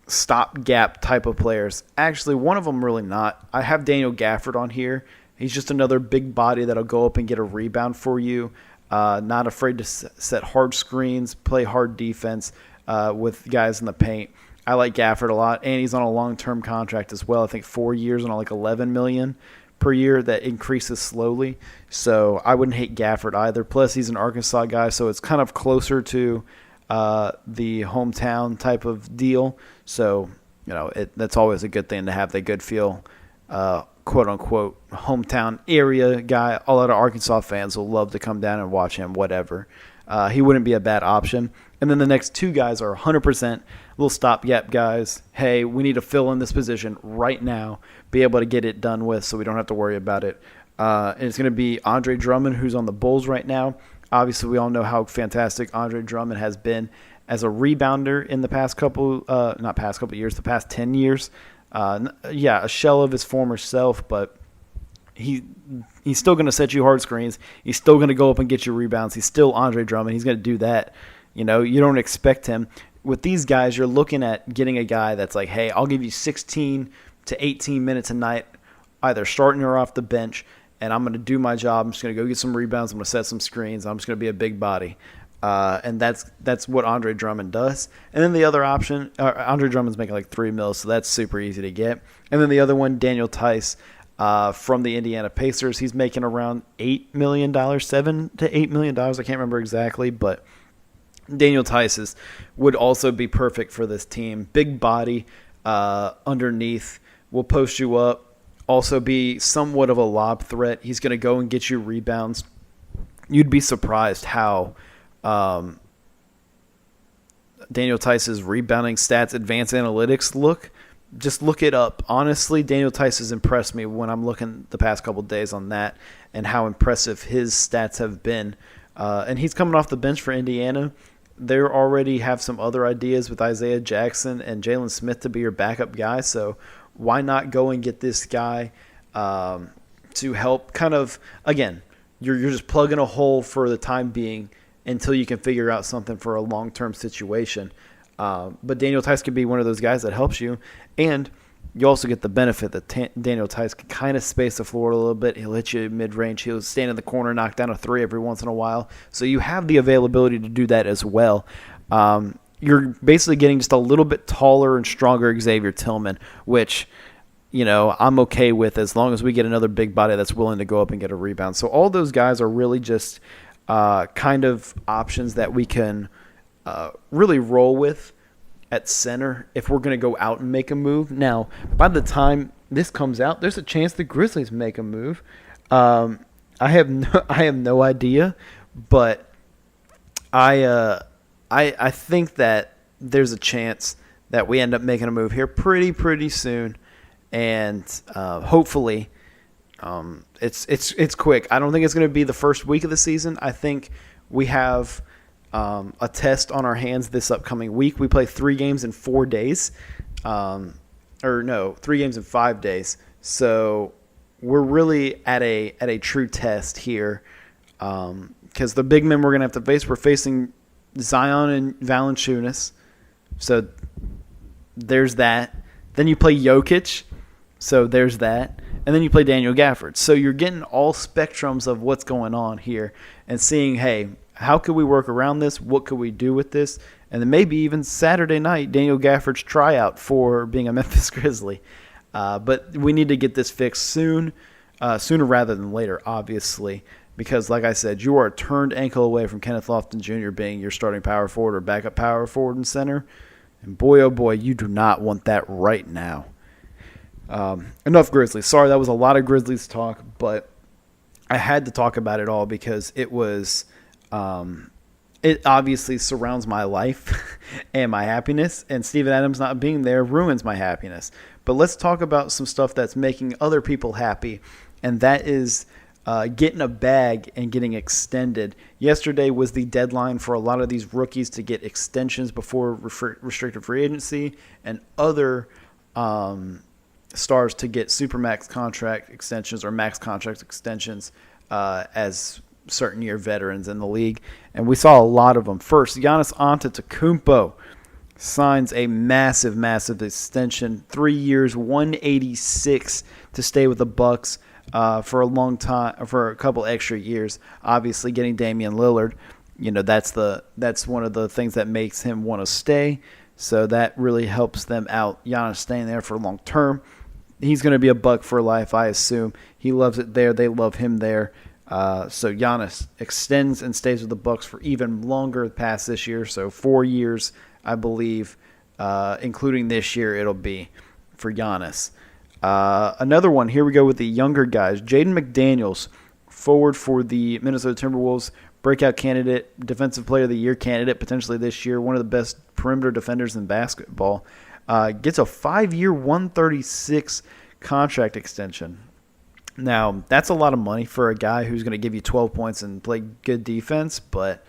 stopgap type of players. Actually, one of them really not. I have Daniel Gafford on here. He's just another big body that'll go up and get a rebound for you. Not afraid to set hard screens, play hard defense with guys in the paint. I like Gafford a lot, and he's on a long-term contract as well. I think 4 years on like $11 million per year that increases slowly. So I wouldn't hate Gafford either. Plus, he's an Arkansas guy, so it's kind of closer to the hometown type of deal. So, you know, that's always a good thing to have that good feel, quote-unquote, hometown area guy. A lot of Arkansas fans will love to come down and watch him, whatever. He wouldn't be a bad option. And then the next two guys are 100% little stopgap guys. Hey, we need to fill in this position right now, be able to get it done with so we don't have to worry about it. And it's going to be Andre Drummond, who's on the Bulls right now. Obviously, we all know how fantastic Andre Drummond has been as a rebounder in the past the past 10 years. A shell of his former self, but he's still going to set you hard screens. He's still going to go up and get you rebounds. He's still Andre Drummond. He's going to do that. You know, you don't expect him. With these guys, you're looking at getting a guy that's like, hey, I'll give you 16 to 18 minutes a night, either starting or off the bench, and I'm going to do my job. I'm just going to go get some rebounds. I'm going to set some screens. I'm just going to be a big body. And that's what Andre Drummond does. And then the other option, Andre Drummond's making like $3 million, so that's super easy to get. And then the other one, Daniel Tice from the Indiana Pacers. He's making around $8 million, $7 to $8 million. I can't remember exactly, but Daniel Tice would also be perfect for this team. Big body underneath, will post you up, also be somewhat of a lob threat. He's going to go and get you rebounds. You'd be surprised how Daniel Tice's rebounding stats, advanced analytics look. Just look it up. Honestly, Daniel Tice has impressed me when I'm looking the past couple of days on that and how impressive his stats have been. And he's coming off the bench for Indiana. They already have some other ideas with Isaiah Jackson and Jalen Smith to be your backup guy. So why not go and get this guy to help kind of, again, you're just plugging a hole for the time being until you can figure out something for a long-term situation. But Daniel Tice could be one of those guys that helps you. And you also get the benefit that Daniel Tice can kind of space the floor a little bit. He'll hit you mid-range. He'll stand in the corner, knock down a three every once in a while. So you have the availability to do that as well. You're basically getting just a little bit taller and stronger Xavier Tillman, which, you know, I'm okay with as long as we get another big body that's willing to go up and get a rebound. So all those guys are really just kind of options that we can really roll with at center if we're going to go out and make a move. Now, by the time this comes out, there's a chance the Grizzlies make a move. I have no idea, but I think that there's a chance that we end up making a move here pretty soon, and hopefully it's quick. I don't think it's going to be the first week of the season. I think we have a test on our hands this upcoming week. We play 3 games in 4 days. 3 games in 5 days. So we're really at a true test here. Because the big men we're going to have to face, we're facing Zion and Valanciunas. So there's that. Then you play Jokic. So there's that. and then you play Daniel Gafford. So you're getting all spectrums of what's going on here and seeing, hey, how could we work around this? What could we do with this? And then maybe even Saturday night, Daniel Gafford's tryout for being a Memphis Grizzly. But we need to get this fixed sooner rather than later, obviously, because, like I said, you are a turned ankle away from Kenneth Lofton Jr. being your starting power forward or backup power forward and center. And boy, oh boy, you do not want that right now. Enough Grizzlies. Sorry, that was a lot of Grizzlies talk, but I had to talk about it all because it was it obviously surrounds my life and my happiness, and Steven Adams not being there ruins my happiness. But let's talk about some stuff that's making other people happy, and that is getting a bag and getting extended. Yesterday was the deadline for a lot of these rookies to get extensions before restricted free agency, and other stars to get supermax contract extensions or max contract extensions as certain year veterans in the league. And we saw a lot of them. First, Giannis Antetokounmpo signs a massive, massive extension. 3 years, $186 to stay with the Bucks for a long time, for a couple extra years. Obviously, getting Damian Lillard, that's one of the things that makes him want to stay. So that really helps them out. Giannis staying there for long term. He's going to be a Buck for life, I assume. He loves it there. They love him there. So Giannis extends and stays with the Bucks for even longer past this year. So 4 years, I believe, including this year, it'll be for Giannis. Another one, here we go with the younger guys. Jaden McDaniels, forward for the Minnesota Timberwolves, breakout candidate, defensive player of the year candidate potentially this year, one of the best perimeter defenders in basketball, gets a 5-year, $136 contract extension. Now, that's a lot of money for a guy who's going to give you 12 points and play good defense, but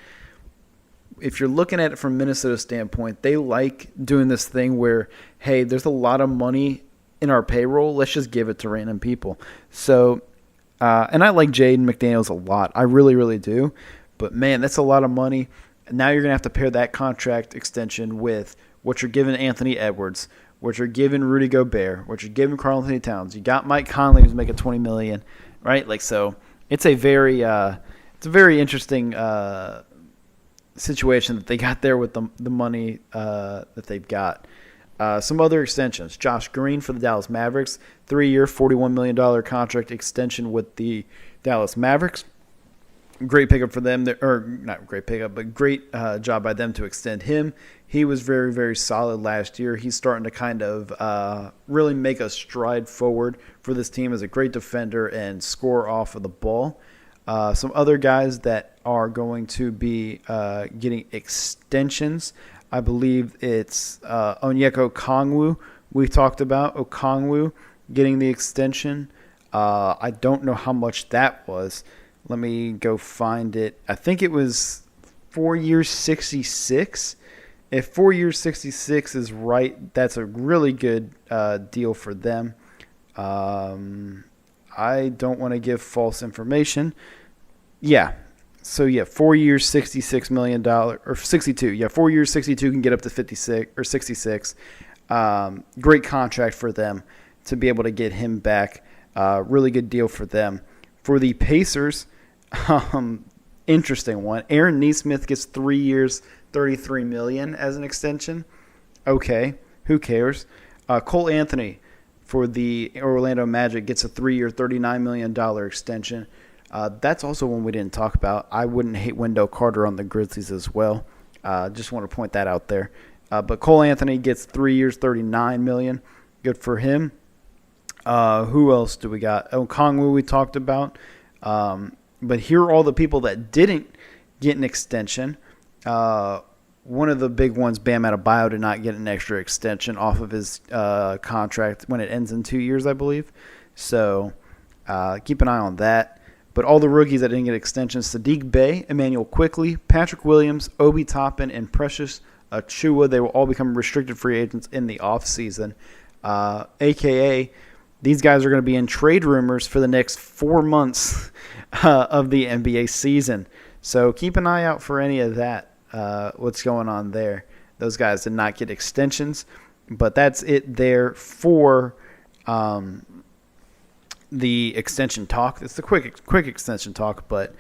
if you're looking at it from Minnesota's standpoint, they like doing this thing where, hey, there's a lot of money in our payroll, let's just give it to random people. So, and I like Jaden McDaniels a lot. I really, really do. But, man, that's a lot of money. Now you're going to have to pair that contract extension with what you're giving Anthony Edwards, what you're giving Rudy Gobert, what you're giving Karl-Anthony Towns. You got Mike Conley who's making $20 million, right? Like, so it's a very interesting situation that they got there with the money that they've got. Some other extensions. Josh Green for the Dallas Mavericks, 3-year, $41 million contract extension with the Dallas Mavericks. Great pickup for them, or not great pickup, but great job by them to extend him. He was very, very solid last year. He's starting to kind of really make a stride forward for this team as a great defender and score off of the ball. Some other guys that are going to be getting extensions, I believe it's Onyeka Okongwu. We talked about Okongwu getting the extension. I don't know how much that was. Let me go find it. I think it was 4 years, 66. If 4 years, 66 is right, that's a really good deal for them. I don't want to give false information. Yeah. So, 4 years, $66 million, or 62. Yeah, 4 years, 62 can get up to 56 or 66. Great contract for them to be able to get him back. Really good deal for them. For the Pacers, interesting one. Aaron Nesmith gets 3 years, $33 million as an extension. Okay, who cares? Cole Anthony for the Orlando Magic gets a 3-year, $39 million extension. That's also one we didn't talk about. I wouldn't hate Wendell Carter on the Grizzlies as well. Just want to point that out there. But Cole Anthony gets 3 years, $39 million. Good for him. Who else do we got? Okongwu we talked about. But here are all the people that didn't get an extension. One of the big ones, Bam Adebayo, did not get an extra extension off of his contract when it ends in 2 years, I believe. So keep an eye on that. But all the rookies that didn't get extensions, Sadiq Bey, Emmanuel Quickley, Patrick Williams, Obi Toppin, and Precious Achiuwa, they will all become restricted free agents in the offseason. AKA, these guys are going to be in trade rumors for the next 4 months of the NBA season. So keep an eye out for any of that, what's going on there. Those guys did not get extensions, but that's it there for the extension talk. It's the quick extension talk, but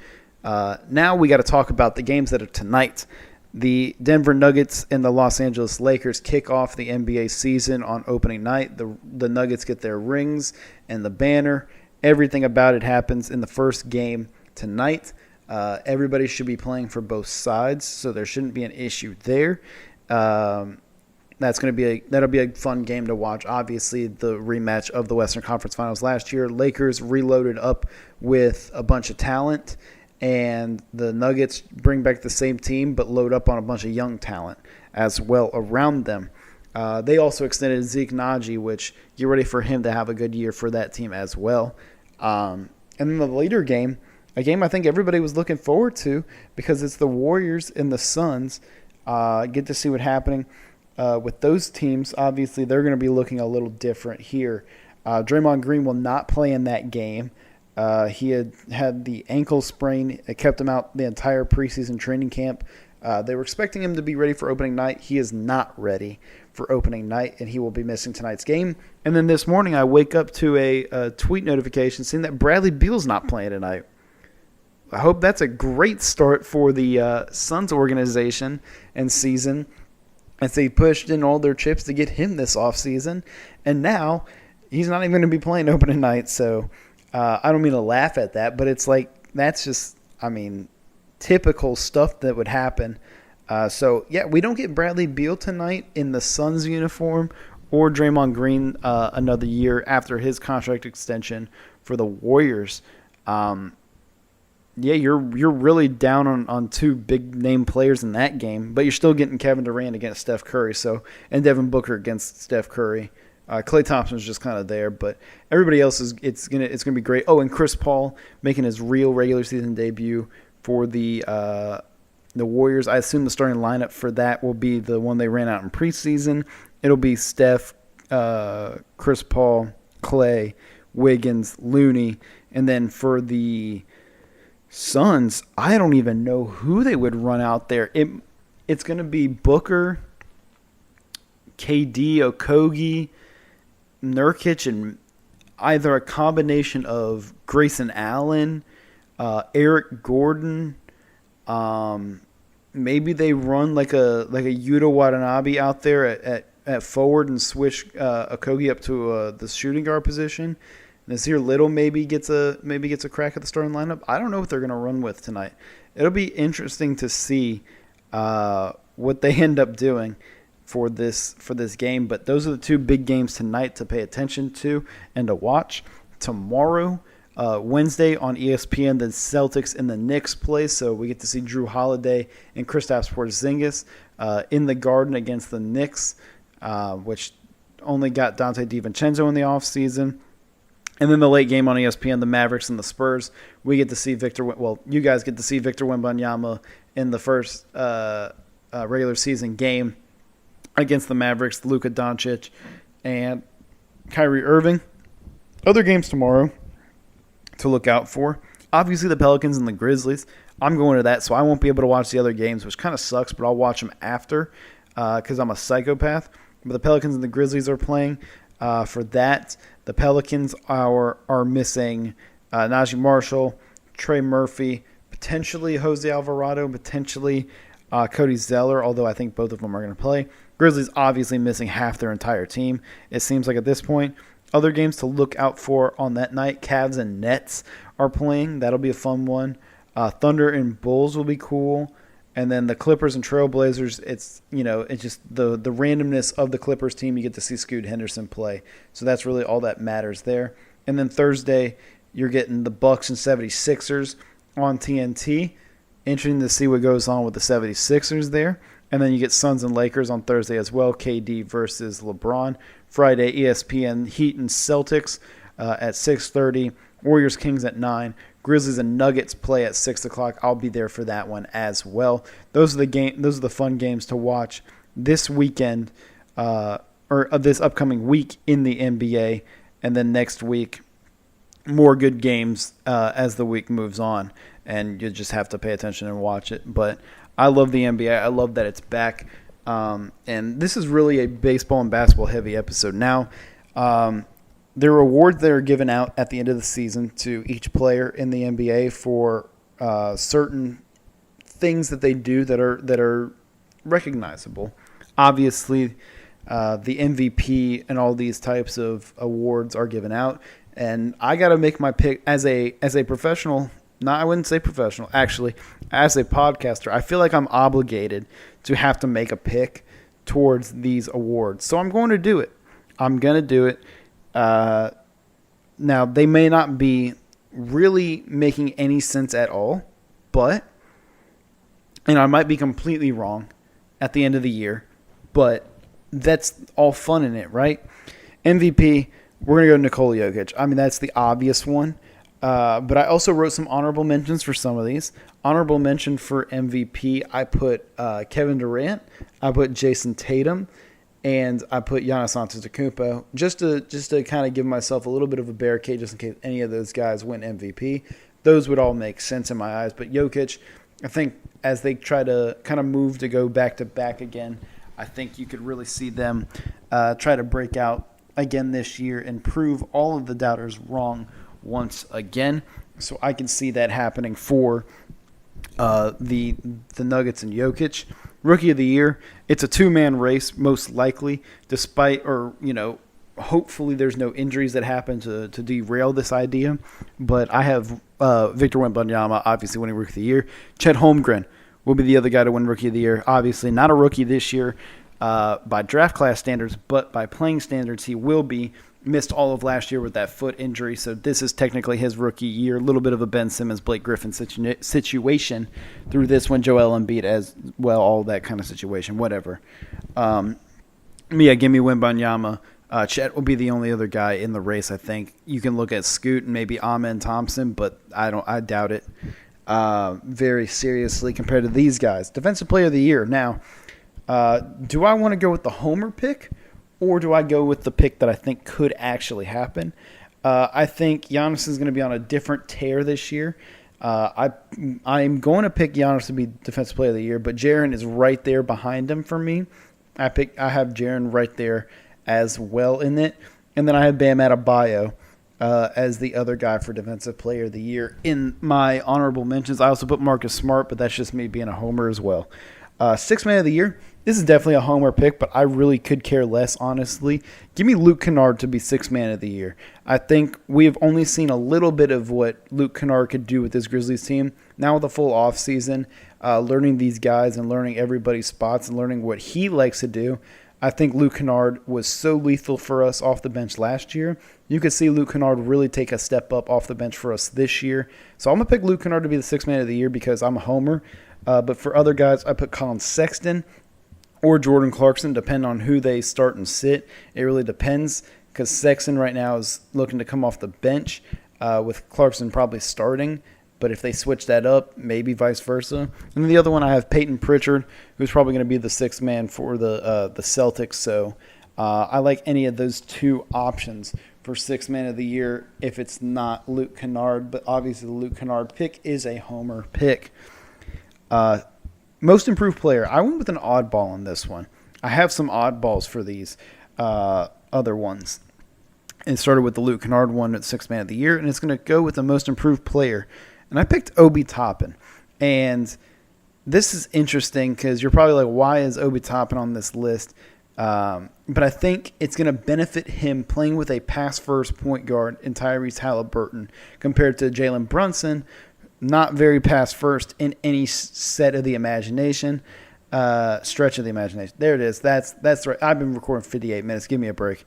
now we got to talk about the games that are tonight. The Denver Nuggets and the Los Angeles Lakers kick off the NBA season on opening night. The Nuggets get their rings and the banner. Everything about it happens in the first game tonight. Everybody should be playing for both sides, so there shouldn't be an issue there. That'll be a fun game to watch. Obviously, the rematch of the Western Conference Finals last year. Lakers reloaded up with a bunch of talent, and the Nuggets bring back the same team but load up on a bunch of young talent as well around them. They also extended Zeke Naji, which get ready for him to have a good year for that team as well. And then the later game, a game I think everybody was looking forward to because it's the Warriors and the Suns. Get to see what's happening with those teams. Obviously, they're going to be looking a little different here. Draymond Green will not play in that game. He had the ankle sprain. It kept him out the entire preseason training camp. They were expecting him to be ready for opening night. He is not ready for opening night, and he will be missing tonight's game. And then this morning, I wake up to a tweet notification saying that Bradley Beal's not playing tonight. I hope that's a great start for the Suns organization and season as they pushed in all their chips to get him this offseason. And now he's not even going to be playing opening night, so I don't mean to laugh at that, but it's like that's just, typical stuff that would happen. So, we don't get Bradley Beal tonight in the Suns uniform or Draymond Green another year after his contract extension for the Warriors. You're really down on two big-name players in that game, but you're still getting Kevin Durant against Steph Curry, and Devin Booker against Steph Curry. Klay Thompson's just kind of there, but everybody else it's gonna be great. Oh, and Chris Paul making his real regular season debut for the Warriors. I assume the starting lineup for that will be the one they ran out in preseason. It'll be Steph, Chris Paul, Klay, Wiggins, Looney, and then for the Suns, I don't even know who they would run out there. It's going to be Booker, KD, Okogie, Nurkic, and either a combination of Grayson Allen, Eric Gordon. Maybe they run like a Yuta Watanabe out there at forward and switch Okogie up to the shooting guard position. Nasir Little maybe gets a crack at the starting lineup. I don't know what they're going to run with tonight. It'll be interesting to see what they end up doing for this game. But those are the two big games tonight to pay attention to and to watch. Tomorrow, Wednesday on ESPN, the Celtics and the Knicks play. So we get to see Drew Holiday and Kristaps Porzingis in the Garden against the Knicks, which only got Dante DiVincenzo in the offseason. And then the late game on ESPN, the Mavericks and the Spurs. We get to see you guys get to see Victor Wembanyama in the first regular season game against the Mavericks, Luka Doncic and Kyrie Irving. Other games tomorrow to look out for. Obviously, the Pelicans and the Grizzlies. I'm going to that, so I won't be able to watch the other games, which kind of sucks, but I'll watch them after because I'm a psychopath. But the Pelicans and the Grizzlies are playing for that. The Pelicans are missing Najee Marshall, Trey Murphy, potentially Jose Alvarado, potentially Cody Zeller, although I think both of them are going to play. Grizzlies obviously missing half their entire team, it seems like at this point. Other games to look out for on that night, Cavs and Nets are playing. That'll be a fun one. Thunder and Bulls will be cool. And then the Clippers and Trailblazers, it's just the randomness of the Clippers team. You get to see Scoot Henderson play. So that's really all that matters there. And then Thursday, you're getting the Bucks and 76ers on TNT. Interesting to see what goes on with the 76ers there. And then you get Suns and Lakers on Thursday as well, KD versus LeBron. Friday, ESPN, Heat and Celtics at 6:30. Warriors Kings at 9. Grizzlies and Nuggets play at 6 o'clock. I'll be there for that one as well. Those are the fun games to watch this weekend or this upcoming week in the NBA. And then next week, more good games as the week moves on. And you just have to pay attention and watch it. But I love the NBA. I love that it's back. And this is really a baseball and basketball heavy episode. Now, there are awards that are given out at the end of the season to each player in the NBA for certain things that they do that are recognizable. Obviously, the MVP and all these types of awards are given out, and I got to make my pick as a professional. No, I wouldn't say professional. Actually, as a podcaster, I feel like I'm obligated to have to make a pick towards these awards. So I'm going to do it. I'm going to do it. Now, they may not be really making any sense at all, but, and I might be completely wrong at the end of the year, but that's all fun in it, right? MVP, we're going to go Nikola Jokic. I mean, that's the obvious one. But I also wrote some honorable mentions for some of these. Honorable mention for MVP, I put Kevin Durant, I put Jason Tatum, and I put Giannis Antetokounmpo just to kind of give myself a little bit of a barricade just in case any of those guys win MVP. Those would all make sense in my eyes. But Jokic, I think as they try to kind of move to go back-to-back again, I think you could really see them try to break out again this year and prove all of the doubters wrong once again. So I can see that happening for the Nuggets and Jokic. Rookie of the Year, it's a two-man race most likely, hopefully there's no injuries that happen to derail this idea. But I have Victor Wembanyama obviously winning Rookie of the Year. Chet Holmgren will be the other guy to win Rookie of the Year. Obviously not a rookie this year by draft class standards, but by playing standards he will be. Missed all of last year with that foot injury, so this is technically his rookie year. A little bit of a Ben Simmons, Blake Griffin situation through this one. Joel Embiid as well, all that kind of situation, whatever. Give me Wembanyama. Chet will be the only other guy in the race, I think. You can look at Scoot and maybe Amen Thompson, but I doubt it very seriously compared to these guys. Defensive Player of the Year. Now, do I want to go with the homer pick? Or do I go with the pick that I think could actually happen? I think Giannis is going to be on a different tear this year. I'm going to pick Giannis to be Defensive Player of the Year, but Jaren is right there behind him for me. I have Jaren right there as well in it. And then I have Bam Adebayo as the other guy for Defensive Player of the Year. In my honorable mentions, I also put Marcus Smart, but that's just me being a homer as well. Sixth Man of the Year. This is definitely a homer pick, but I really could care less, honestly. Give me Luke Kennard to be Sixth Man of the Year. I think we have only seen a little bit of what Luke Kennard could do with this Grizzlies team. Now with a full offseason, learning these guys and learning everybody's spots and learning what he likes to do, I think Luke Kennard was so lethal for us off the bench last year. You could see Luke Kennard really take a step up off the bench for us this year. So I'm going to pick Luke Kennard to be the Sixth Man of the Year because I'm a homer. But for other guys, I put Colin Sexton or Jordan Clarkson, depending on who they start and sit. It really depends because Sexton right now is looking to come off the bench with Clarkson probably starting. But if they switch that up, maybe vice versa. And then the other one, I have Peyton Pritchard, who's probably going to be the sixth man for the Celtics. So I like any of those two options for Sixth Man of the Year if it's not Luke Kennard. But obviously the Luke Kennard pick is a homer pick. Most improved player. I went with an oddball on this one. I have some oddballs for these other ones. It started with the Luke Kennard one at Sixth Man of the Year, and it's going to go with the most improved player. And I picked Obi Toppin. And this is interesting because you're probably like, why is Obi Toppin on this list? But I think it's going to benefit him playing with a pass-first point guard in Tyrese Halliburton compared to Jalen Brunson, not very pass-first in any set of the imagination, stretch of the imagination. There it is. That's right. I've been recording 58 minutes. Give me a break.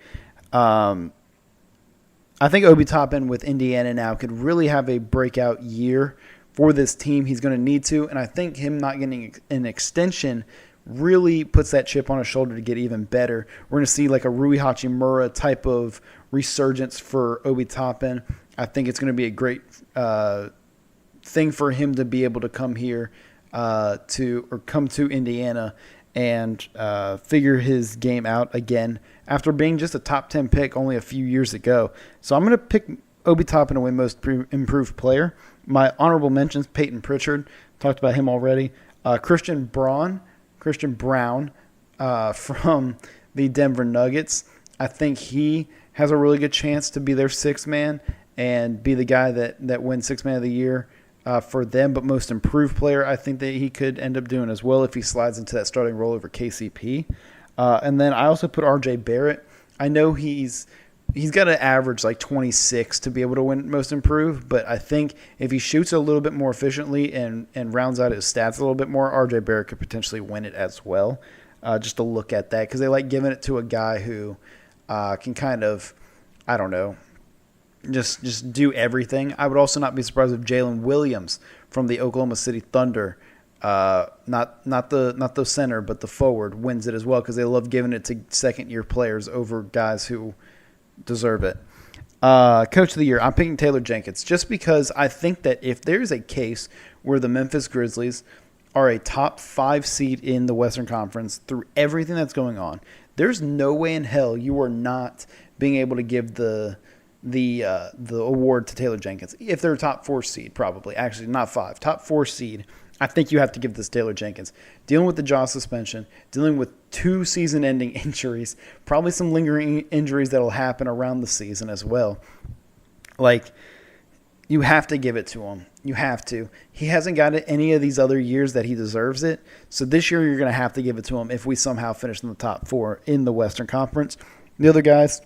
I think Obi Toppin with Indiana now could really have a breakout year for this team. He's going to need to, and I think him not getting an extension really puts that chip on his shoulder to get even better. We're going to see like a Rui Hachimura type of resurgence for Obi Toppin. I think it's going to be a great thing for him to be able to come here come to Indiana and figure his game out again after being just a top 10 pick only a few years ago. So I'm going to pick Obi Toppin to win most improved player. My honorable mentions, Peyton Pritchard, talked about him already. Christian Braun from the Denver Nuggets. I think he has a really good chance to be their sixth man and be the guy that wins Sixth Man of the Year for them. But most improved player, I think that he could end up doing as well if he slides into that starting role over KCP. And then I also put RJ Barrett. I know he's got to average like 26 to be able to win most improved, but I think if he shoots a little bit more efficiently and rounds out his stats a little bit more, RJ Barrett could potentially win it as well. Just to look at that, because they like giving it to a guy who can kind of, I don't know, just do everything. I would also not be surprised if Jalen Williams from the Oklahoma City Thunder, not the center but the forward, wins it as well, because they love giving it to second-year players over guys who deserve it. Coach of the Year, I'm picking Taylor Jenkins, just because I think that if there's a case where the Memphis Grizzlies are a top 5 seed in the Western Conference through everything that's going on, there's no way in hell you are not being able to give the award to Taylor Jenkins. If they're a top 4 seed, probably. Actually, not 5. Top 4 seed, I think you have to give this to Taylor Jenkins. Dealing with the jaw suspension, dealing with 2 season-ending injuries, probably some lingering injuries that will happen around the season as well. Like, you have to give it to him. You have to. He hasn't got it any of these other years that he deserves it. So this year you're going to have to give it to him if we somehow finish in the top 4 in the Western Conference. The other guys,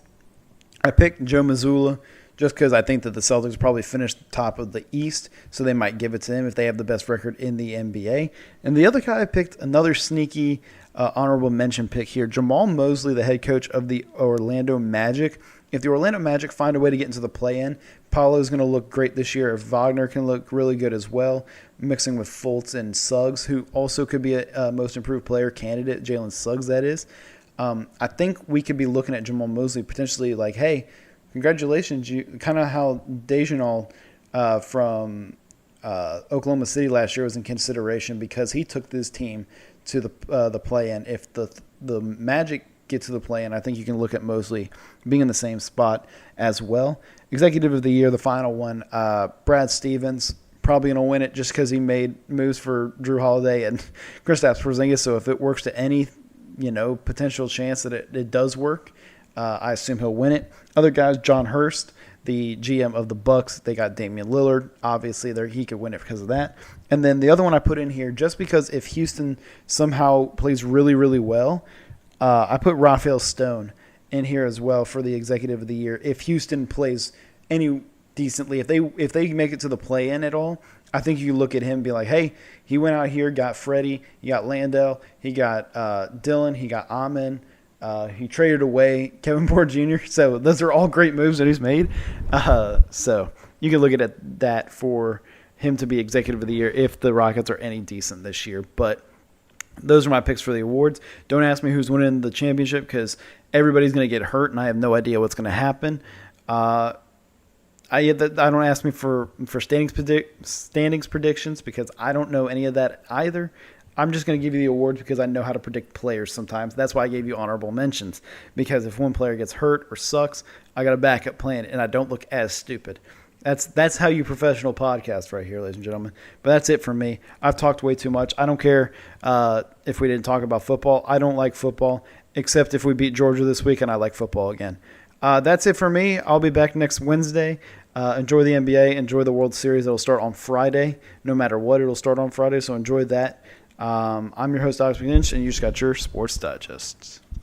I picked Joe Mazzulla just because I think that the Celtics probably finished top of the East, so they might give it to him if they have the best record in the NBA. And the other guy I picked, another sneaky honorable mention pick here, Jamal Mosley, the head coach of the Orlando Magic. If the Orlando Magic find a way to get into the play-in, Paolo's going to look great this year. If Wagner can look really good as well, mixing with Fultz and Suggs, who also could be a most improved player candidate, Jalen Suggs, that is. I think we could be looking at Jamal Mosley potentially like, hey, congratulations. You kind of how Dejanol from Oklahoma City last year was in consideration because he took this team to the play-in. If the Magic get to the play-in, I think you can look at Mosley being in the same spot as well. Executive of the Year, the final one, Brad Stevens, probably going to win it just because he made moves for Drew Holiday and Kristaps Porzingis. So if it works to any potential chance that it does work, I assume he'll win it. Other guys, John Hurst, the GM of the Bucks, they got Damian Lillard. Obviously, he could win it because of that. And then the other one I put in here, just because if Houston somehow plays really, really well, I put Rafael Stone in here as well for the Executive of the Year. If Houston plays any decently, if they make it to the play-in at all, I think you look at him and be like, hey, he went out here, got Freddie, he got Landell, he got Dillon, he got Amen. He traded away Kevin Porter Jr. So those are all great moves that he's made. So you can look at that for him to be Executive of the Year if the Rockets are any decent this year. But those are my picks for the awards. Don't ask me who's winning the championship because everybody's going to get hurt and I have no idea what's going to happen. I don't ask me for standings predictions because I don't know any of that either. I'm just going to give you the awards because I know how to predict players sometimes. That's why I gave you honorable mentions, because if one player gets hurt or sucks, I got a backup plan and I don't look as stupid. That's how you professional podcast right here, ladies and gentlemen. But that's it for me. I've talked way too much. I don't care if we didn't talk about football. I don't like football, except if we beat Georgia this week and I like football again. That's it for me. I'll be back next Wednesday. Enjoy the NBA. Enjoy the World Series. It'll start on Friday. No matter what, it'll start on Friday, so enjoy that. I'm your host, Alex McGinch, and you just got your Sports Digest.